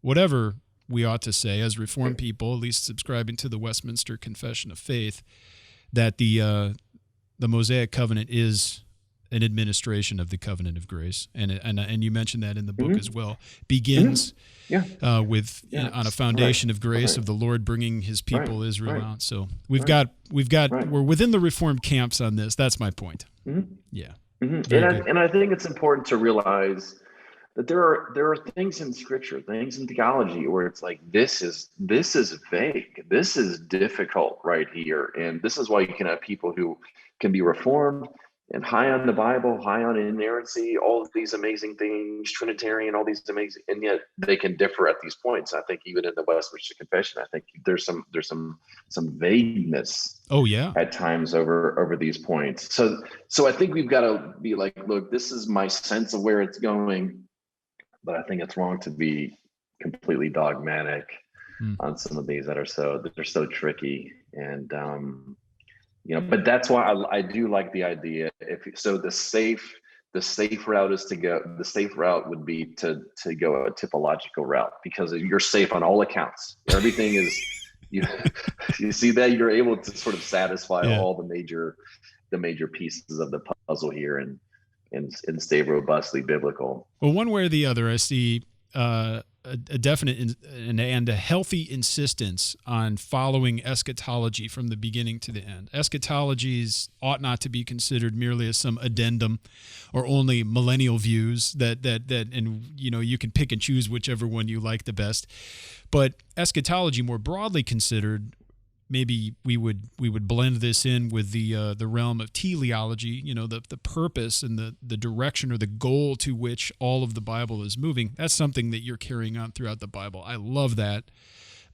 Whatever we ought to say as Reformed people, at least subscribing to the Westminster Confession of Faith, that the Mosaic covenant is an administration of the covenant of grace, and you mentioned that in the book as well. Begins with on a foundation of grace of the Lord bringing His people Israel out. So we're within the Reformed camps on this. That's my point. Yeah, and I think it's important to realize that there are things in Scripture, things in theology, where it's like this is vague, this is difficult right here, and this is why you can have people who can be Reformed and high on the Bible, high on inerrancy, all of these amazing things, Trinitarian, all these amazing, and yet they can differ at these points. I think even in the Westminster Confession, I think there's some vagueness. Oh yeah, at times over these points. So I think we've got to be like, look, this is my sense of where it's going, but I think it's wrong to be completely dogmatic on some of these that are so tricky. And but that's why I do like the idea. The safe route is to go. The safe route would be to go a typological route, because you're safe on all accounts. Everything is you see that you're able to sort of satisfy all the major pieces of the puzzle here and stay robustly biblical. Well, one way or the other, I see a definite and a healthy insistence on following eschatology from the beginning to the end. Eschatologies ought not to be considered merely as some addendum or only millennial views that and you can pick and choose whichever one you like the best. But eschatology, more broadly considered, maybe we would blend this in with the realm of teleology, the purpose and the direction or the goal to which all of the Bible is moving. That's something that you're carrying on throughout the Bible. I love that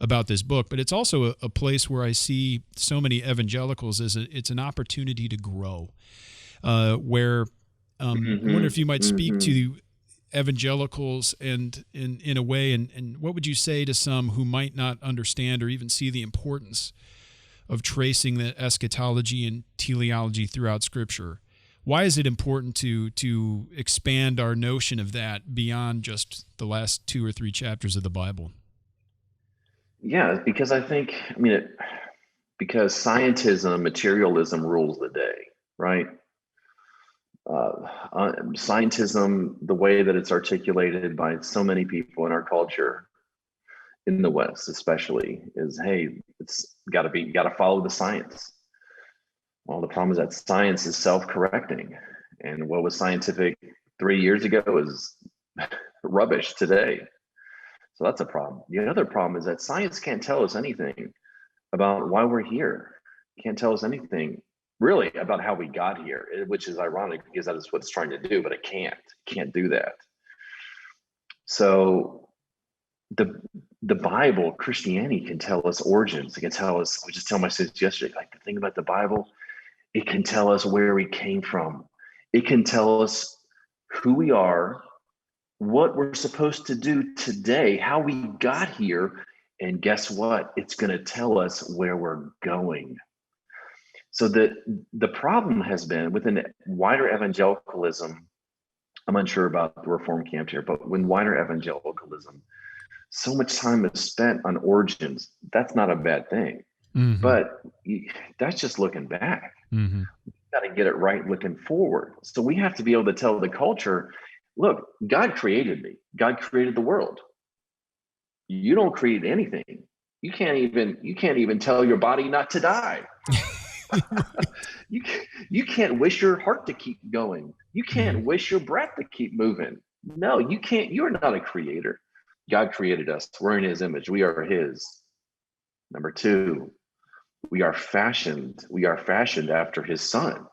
about this book, but it's also a place where I see so many evangelicals as it's an opportunity to grow, where I wonder if you might speak to evangelicals and in a way, and what would you say to some who might not understand or even see the importance of tracing the eschatology and teleology throughout Scripture? Why is it important to expand our notion of that beyond just the last 2 or 3 chapters of the Bible? Yeah, because because scientism, materialism rules the day, right? Scientism, the way that it's articulated by so many people in our culture, in the West especially, is, hey, it's got to follow the science. Well, the problem is that science is self-correcting, and what was scientific 3 years ago is rubbish today. So that's a problem. The other problem is that science can't tell us anything about why we're here. It can't tell us anything really about how we got here, which is ironic because that is what it's trying to do, but it can't do that. So the Bible, Christianity, can tell us origins. It can tell us, I was just telling my students yesterday, like, the thing about the Bible, it can tell us where we came from. It can tell us who we are, what we're supposed to do today, how we got here, and guess what? It's going to tell us where we're going. So the problem has been within wider evangelicalism. I'm unsure about the Reformed camp here, but when wider evangelicalism, so much time is spent on origins. That's not a bad thing, but that's just looking back. We got to get it right looking forward. So we have to be able to tell the culture, look, God created me. God created the world. You don't create anything. You can't even tell your body not to die. You can't wish your heart to keep going. You can't wish your breath to keep moving. No, you can't. You're not a creator. God created us. We're in His image. We are His. Number 2, we are fashioned after his son.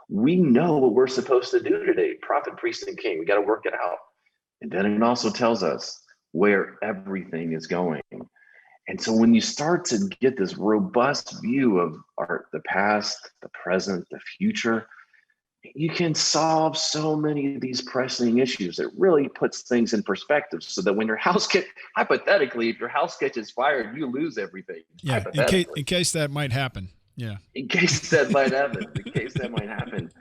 We know what we're supposed to do today. Prophet, priest, and king. We got to work it out. And then it also tells us where everything is going. And so when you start to get this robust view of the past, the present, the future, you can solve so many of these pressing issues. It really puts things in perspective, so that when your house hypothetically, if your house catches fire and you lose everything, Yeah, in case that might happen. Yeah. In case that might happen.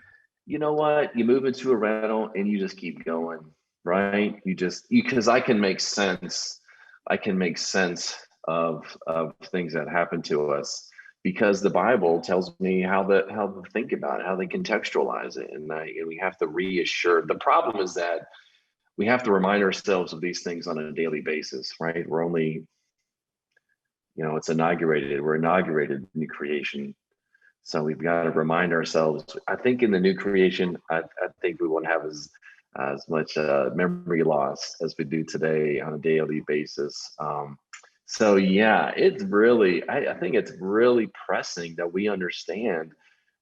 You know what? You move into a rental and you just keep going, right? Because I can make sense of things that happen to us, because the Bible tells me how to think about it, how they contextualize it, and we have to reassure. The problem is that we have to remind ourselves of these things on a daily basis, right? We're only, we're inaugurated new creation. So we've got to remind ourselves. I think in the new creation, I think we won't have as much memory loss as we do today on a daily basis. So yeah, it's really, I think it's really pressing that we understand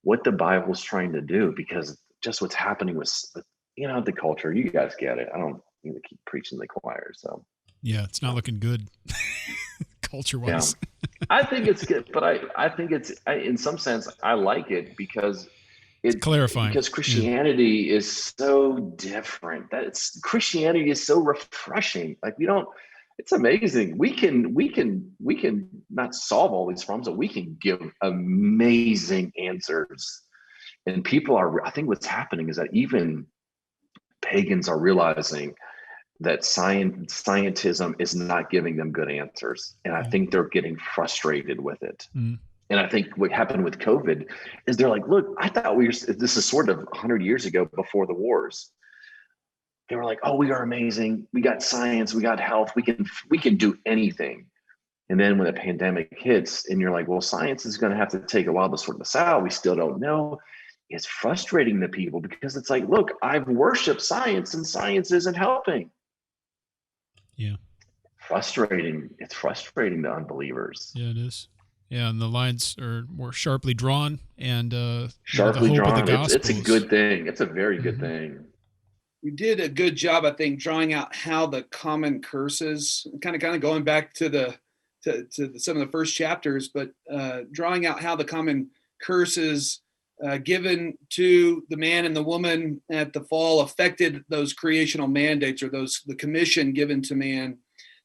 what the Bible's trying to do, because just what's happening with the culture. You guys get it. I don't need to keep preaching to the choir. So yeah, it's not looking good culture-wise. Yeah. I think it's good, but I think in some sense, I like it because it's clarifying. Because Christianity is so different. Christianity is so refreshing. Like it's amazing. We can not solve all these problems, but we can give amazing answers. And I think what's happening is that even pagans are realizing that scientism is not giving them good answers. And I think they're getting frustrated with it. Mm. And I think what happened with COVID is they're like, look, I thought this is sort of 100 years ago before the wars. They were like, oh, we are amazing. We got science, we got health, we can do anything. And then when the pandemic hits and you're like, well, science is going to have to take a while to sort this out. We still don't know. It's frustrating to people because it's like, look, I've worshiped science and science isn't helping. Yeah. Frustrating. It's frustrating to unbelievers. Yeah, it is. Yeah, and the lines are more sharply drawn and sharply drawn. It's a good thing. It's a very good thing. We did a good job, I think, drawing out how the common curses, kind of going back to some of the first chapters, but drawing out how the common curses given to the man and the woman at the fall affected those creational mandates, or the commission given to man.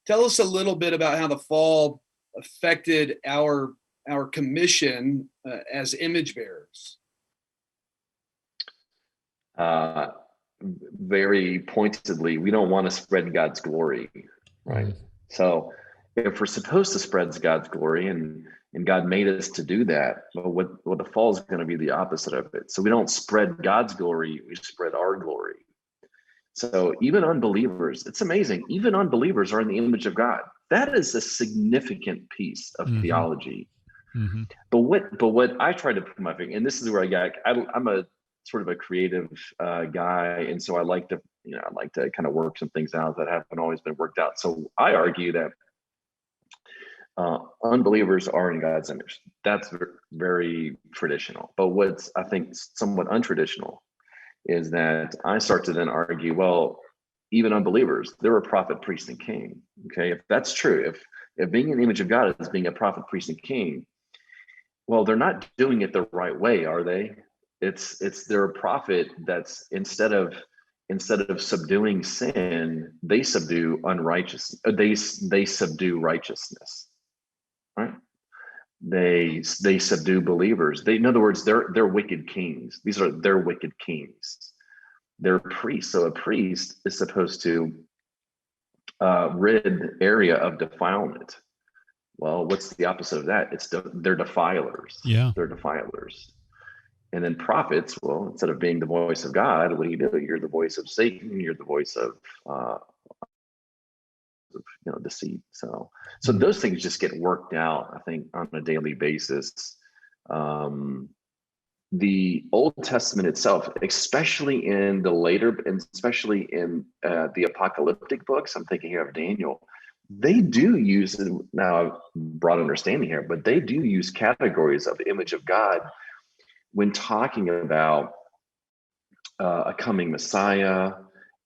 Tell us a little bit about how the fall affected our commission as image bearers. Very pointedly, we don't want to spread God's glory, right? Mm-hmm. So if we're supposed to spread God's glory, and God made us to do that, well, the fall is going to be the opposite of it. So we don't spread God's glory, we spread our glory. So even unbelievers, it's amazing, even unbelievers are in the image of God. That is a significant piece of theology. Mm-hmm. But what I try to put my finger, and this is where I'm a sort of a creative guy, and so I like to kind of work some things out that haven't always been worked out. So I argue that unbelievers are in God's image. That's very traditional. But what's, I think, somewhat untraditional is that I start to then argue, well, even unbelievers, they're a prophet, priest, and king. Okay, if that's true, if being in the image of God is being a prophet, priest, and king, well, they're not doing it the right way, are they? They're a prophet that's instead of subduing sin, they subdue unrighteousness. They subdue righteousness, right? They subdue believers. In other words, they're wicked kings. They're wicked kings. They're priests. So a priest is supposed to rid area of defilement. Well, what's the opposite of that? They're defilers. Yeah, they're defilers. And then prophets, well, instead of being the voice of God, what do? You're the voice of Satan. You're the voice of deceit. So those things just get worked out, I think, on a daily basis. The Old Testament itself, especially in the later, and especially in the apocalyptic books, I'm thinking here of Daniel, they do use, now broad understanding here, but they do use categories of the image of God when talking about a coming Messiah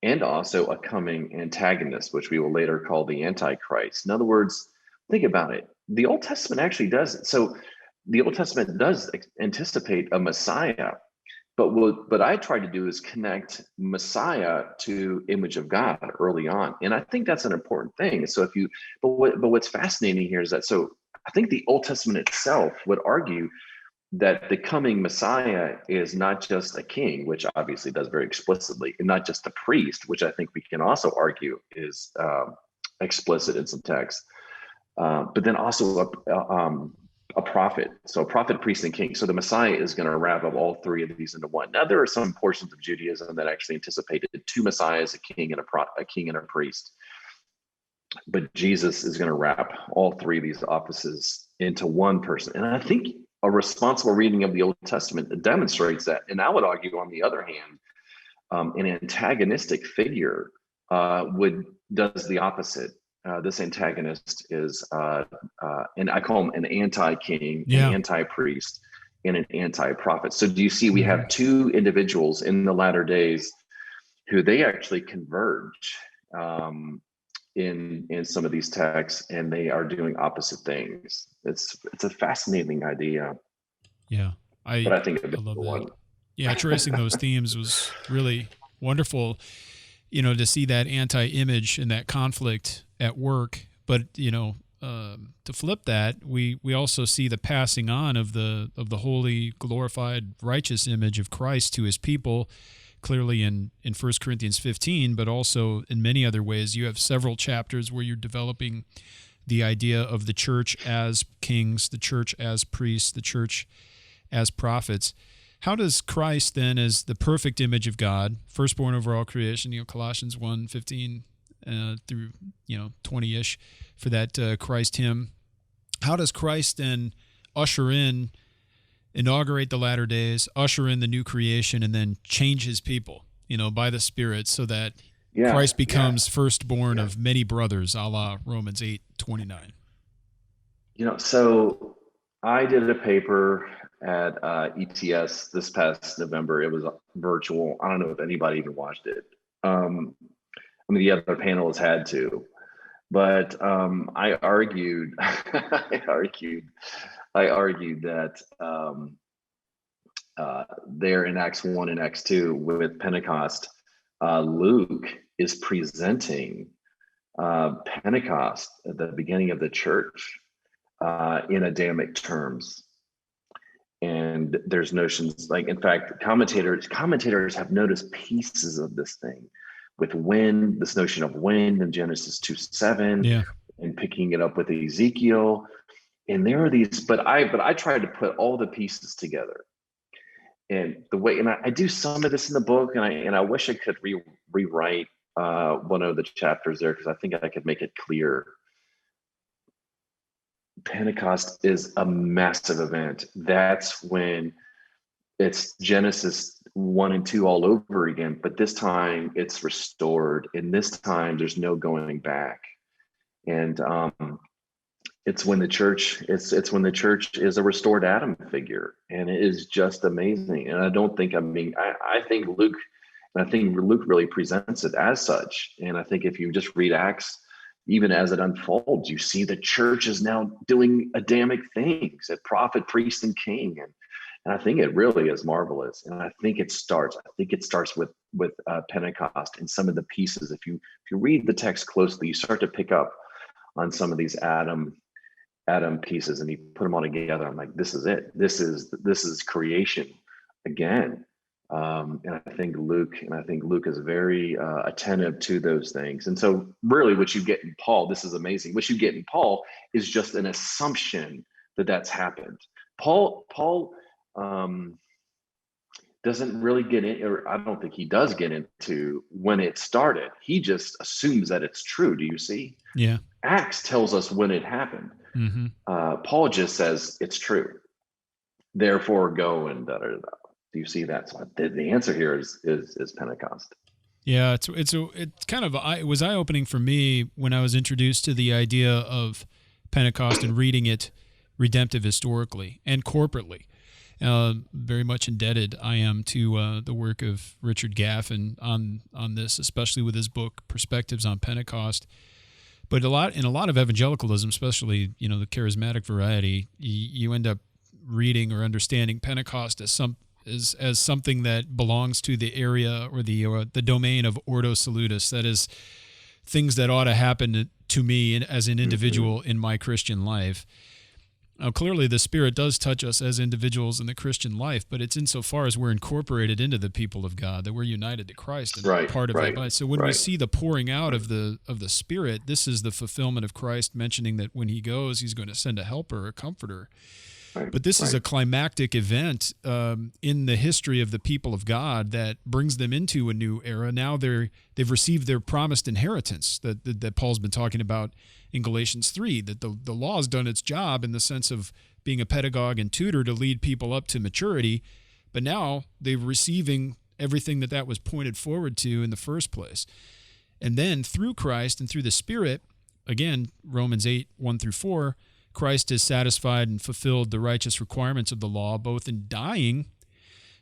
and also a coming antagonist, which we will later call the Antichrist. In other words, think about it. The Old Testament actually does it. So the Old Testament does anticipate a Messiah, but what I try to do is connect Messiah to image of God early on, and I think that's an important thing. So what's fascinating here is that, so I think the Old Testament itself would argue that the coming Messiah is not just a king, which obviously does very explicitly, and not just a priest, which I think we can also argue is explicit in some texts, but then also a prophet. So a prophet, priest, and king. So the Messiah is going to wrap up all three of these into one. Now, there are some portions of Judaism that actually anticipated two messiahs, a king and a priest. But Jesus is going to wrap all three of these offices into one person. And I think a responsible reading of the Old Testament demonstrates that. And I would argue, on the other hand, an antagonistic figure does the opposite. This antagonist is, and I call him an anti-king, an anti-priest, and an anti-prophet. So do you see we have two individuals in the latter days who they actually converge in some of these texts, and they are doing opposite things. It's a fascinating idea. Yeah, but I think I love that. Yeah, tracing those themes was really wonderful. To see that anti-image and that conflict at work, but to flip that, we also see the passing on of the holy, glorified, righteous image of Christ to his people, clearly in 1 Corinthians 15, but also in many other ways. You have several chapters where you're developing the idea of the church as kings, the church as priests, the church as prophets. How does Christ then, as the perfect image of God, firstborn over all creation, Colossians 1:15 through 20-ish for that Christ hymn, how does Christ then inaugurate the latter days, usher in the new creation, and then change his people, by the Spirit, so that Christ becomes firstborn of many brothers, a la Romans 8:29? So I did a paper at ETS this past November. It was virtual. I don't know if anybody even watched it. The other panelists had to, but I argued, I argued that there in Acts 1 and Acts 2 with Pentecost, Luke is presenting Pentecost at the beginning of the church in Adamic terms. And there's notions like, in fact, commentators have noticed pieces of this thing with wind, this notion of wind in Genesis 2:7, and picking it up with Ezekiel. And there are these, but I tried to put all the pieces together. And the way, and I do some of this in the book, and I wish I could rewrite one of the chapters there, because I think I could make it clear. Pentecost is a massive event. That's when it's Genesis 1 and 2 all over again, but this time it's restored, and this time there's no going back. And it's when the church is a restored Adam figure, and it is just amazing. And I think Luke really presents it as such. And I think if you just read Acts, even as it unfolds, you see the church is now doing Adamic things at prophet, priest, and king. And I think it really is marvelous. And I think it starts with Pentecost and some of the pieces. If you read the text closely, you start to pick up on some of these Adam pieces, and you put them all together. I'm like, this is it. This is creation again. And I think Luke is very attentive to those things. And so really what you get in Paul, this is amazing. What you get in Paul is just an assumption that that's happened. Paul doesn't really get in, or I don't think he does get into when it started. He just assumes that it's true. Do you see? Yeah. Acts tells us when it happened. Mm-hmm. Paul just says it's true. Therefore, go and da da da. Do you see that? So the answer here is Pentecost. Yeah, it's kind of it was eye-opening for me when I was introduced to the idea of Pentecost and reading it redemptive historically and corporately. Very much indebted I am to the work of Richard Gaffin on this, especially with his book Perspectives on Pentecost. But in a lot of evangelicalism, especially the charismatic variety, you end up reading or understanding Pentecost as something that belongs to the area or the domain of Ordo Salutis. That is, things that ought to happen to me as an individual in my Christian life. Now, clearly, the Spirit does touch us as individuals in the Christian life, but it's insofar as we're incorporated into the people of God, that we're united to Christ and part of that body. So when we see the pouring out of the Spirit, this is the fulfillment of Christ mentioning that when he goes, he's going to send a helper, a comforter. But this is a climactic event in the history of the people of God that brings them into a new era. Now they've received their promised inheritance that Paul's been talking about in Galatians 3, that the law has done its job in the sense of being a pedagogue and tutor to lead people up to maturity, but now they're receiving everything that was pointed forward to in the first place. And then through Christ and through the Spirit, again, Romans 8, 1-4, Christ has satisfied and fulfilled the righteous requirements of the law, both in dying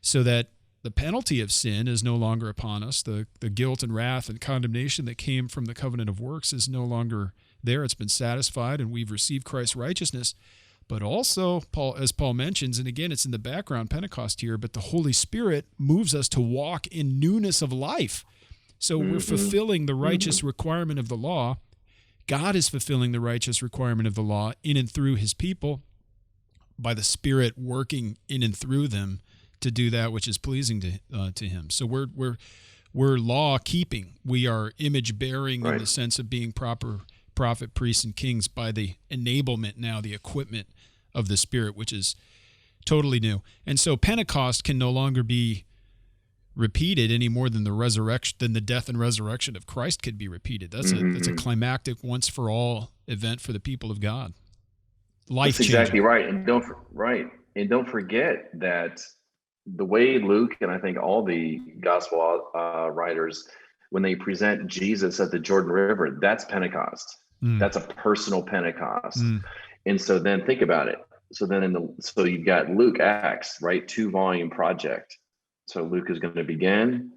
so that the penalty of sin is no longer upon us. The guilt and wrath and condemnation that came from the covenant of works is no longer there. It's been satisfied, and we've received Christ's righteousness. But also, as Paul mentions, and again, it's in the background, Pentecost here, but the Holy Spirit moves us to walk in newness of life. So we're fulfilling the righteous requirement of the law. God is fulfilling the righteous requirement of the law in and through his people by the Spirit working in and through them to do that which is pleasing to him. So we're law keeping. We are image bearing in the sense of being proper prophet, priests, and kings by the enablement now, the equipment of the Spirit, which is totally new. And so Pentecost can no longer be repeated any more than the death and resurrection of Christ could be repeated. That's a climactic, once for all event for the people of God. Life changing. That's exactly right. And don't forget that the way Luke and I think all the gospel writers, when they present Jesus at the Jordan River, that's Pentecost. That's a personal Pentecost. And so then think about it. So then so you've got Luke, Acts, right? 2-volume project. So Luke is going to begin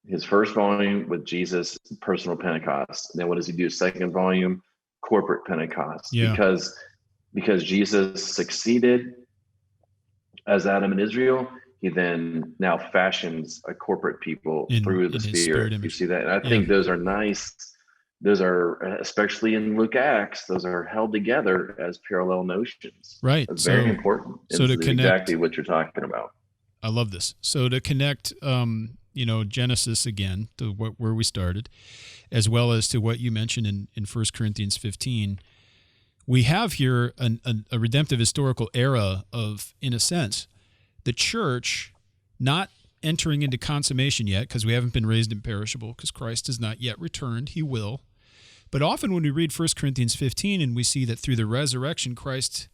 his first volume with Jesus, personal Pentecost. And then what does he do? Second volume, corporate Pentecost. Yeah. Because Jesus succeeded as Adam in Israel, he then now fashions a corporate people through the Spirit. You see that? And I think those are nice. Those are, especially in Luke Acts, those are held together as parallel notions. Right. It's very important. So to connect, exactly what you're talking about. I love this. So to connect, Genesis again to where we started, as well as to what you mentioned in 1 Corinthians 15, we have here a redemptive historical era of, in a sense, the church not entering into consummation yet, because we haven't been raised imperishable, because Christ has not yet returned. He will. But often when we read 1 Corinthians 15 and we see that through the resurrection Christ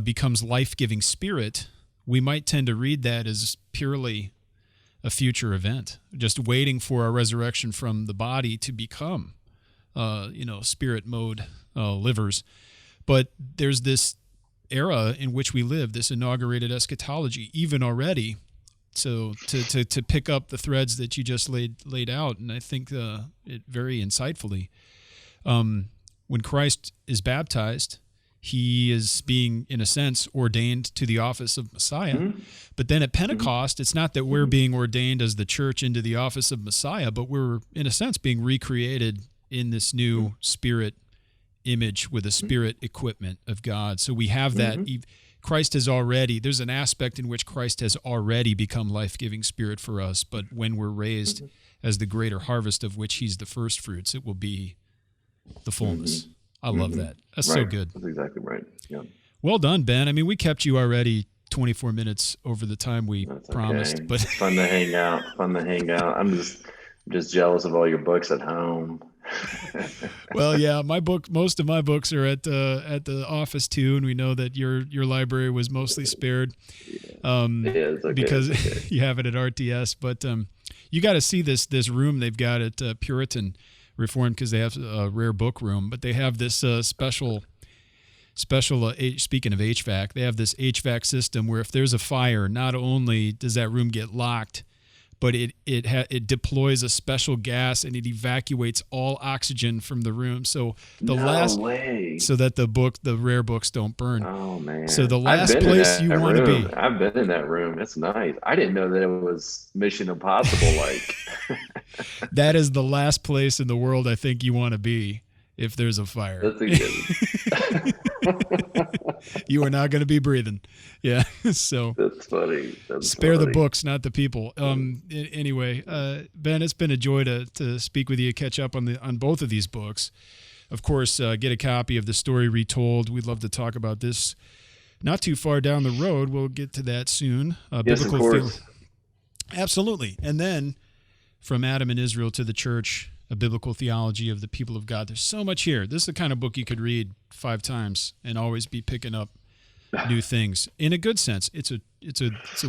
becomes life-giving Spirit, we might tend to read that as purely a future event, just waiting for our resurrection from the body to become, spirit mode livers. But there's this era in which we live, this inaugurated eschatology, even already. So to pick up the threads that you just laid out, and I think it very insightfully, when Christ is baptized, he is being, in a sense, ordained to the office of Messiah. But then at Pentecost, it's not that we're being ordained as the church into the office of Messiah, but we're, in a sense, being recreated in this new Spirit image with a Spirit equipment of God. So we have that. Christ has already, there's an aspect in which Christ has already become life-giving Spirit for us, but when we're raised as the greater harvest of which he's the first fruits, it will be the fullness. I love that. That's so good. That's exactly right. Yeah. Well done, Ben. I mean, we kept you already 24 minutes over the time we promised, but it's fun to hang out. I'm just jealous of all your books at home. Well, yeah, most of my books are at the office too, and we know that your library was mostly spared because you have it at RTS. But You got to see this room they've got at Puritan Reformed, because they have a rare book room, but they have this special. Speaking of HVAC, they have this HVAC system where if there's a fire, not only does that room get locked, but it deploys a special gas and it evacuates all oxygen from the room. So so that the rare books don't burn. Oh man! So the last place you want to be. I've been in that room. It's nice. I didn't know that it was Mission Impossible like. That is the last place in the world I think you want to be if there's a fire. That's a good. You are not going to be breathing. Yeah. So that's funny. Spare the books, not the people. Anyway, Ben, it's been a joy to speak with you, catch up on both of these books. Of course, get a copy of The Story Retold. We'd love to talk about this not too far down the road. We'll get to that soon. Yes, of course. Absolutely. And then From Adam and Israel to the Church, A Biblical Theology of the People of God. There's so much here. This is the kind of book you could read 5 times and always be picking up new things. In a good sense, it's a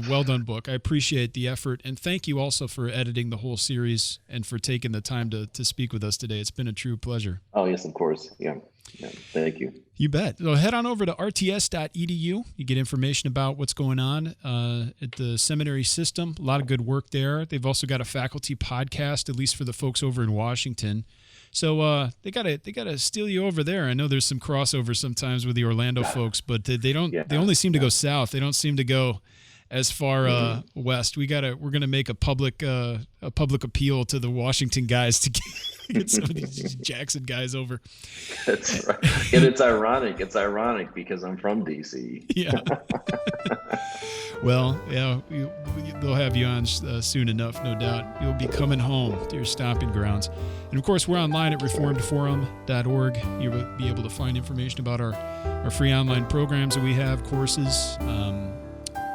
well done book. I appreciate the effort, and thank you also for editing the whole series and for taking the time to speak with us today. It's been a true pleasure. Oh yes, of course. Yeah. Thank you. You bet. So head on over to rts.edu. You get information about what's going on at the seminary system. A lot of good work there. They've also got a faculty podcast, at least for the folks over in Washington. So they gotta steal you over there. I know there's some crossover sometimes with the Orlando folks, but they don't. Yeah. They only seem to go south. They don't seem to go as far west. We're gonna make a public appeal to the Washington guys to get some of these Jackson guys over. That's right. And it's ironic. It's ironic because I'm from DC. Yeah. Well, yeah, they'll have you on soon enough, no doubt. You'll be coming home to your stomping grounds. And, of course, we're online at reformedforum.org. You'll be able to find information about our free online programs that we have, courses,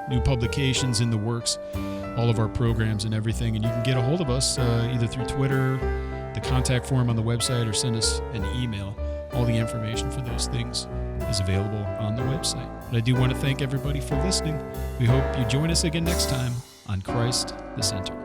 new publications in the works, all of our programs and everything. And you can get a hold of us either through Twitter, the contact form on the website, or send us an email. All the information for those things is available on the website. But I do want to thank everybody for listening. We hope you join us again next time on Christ the Center.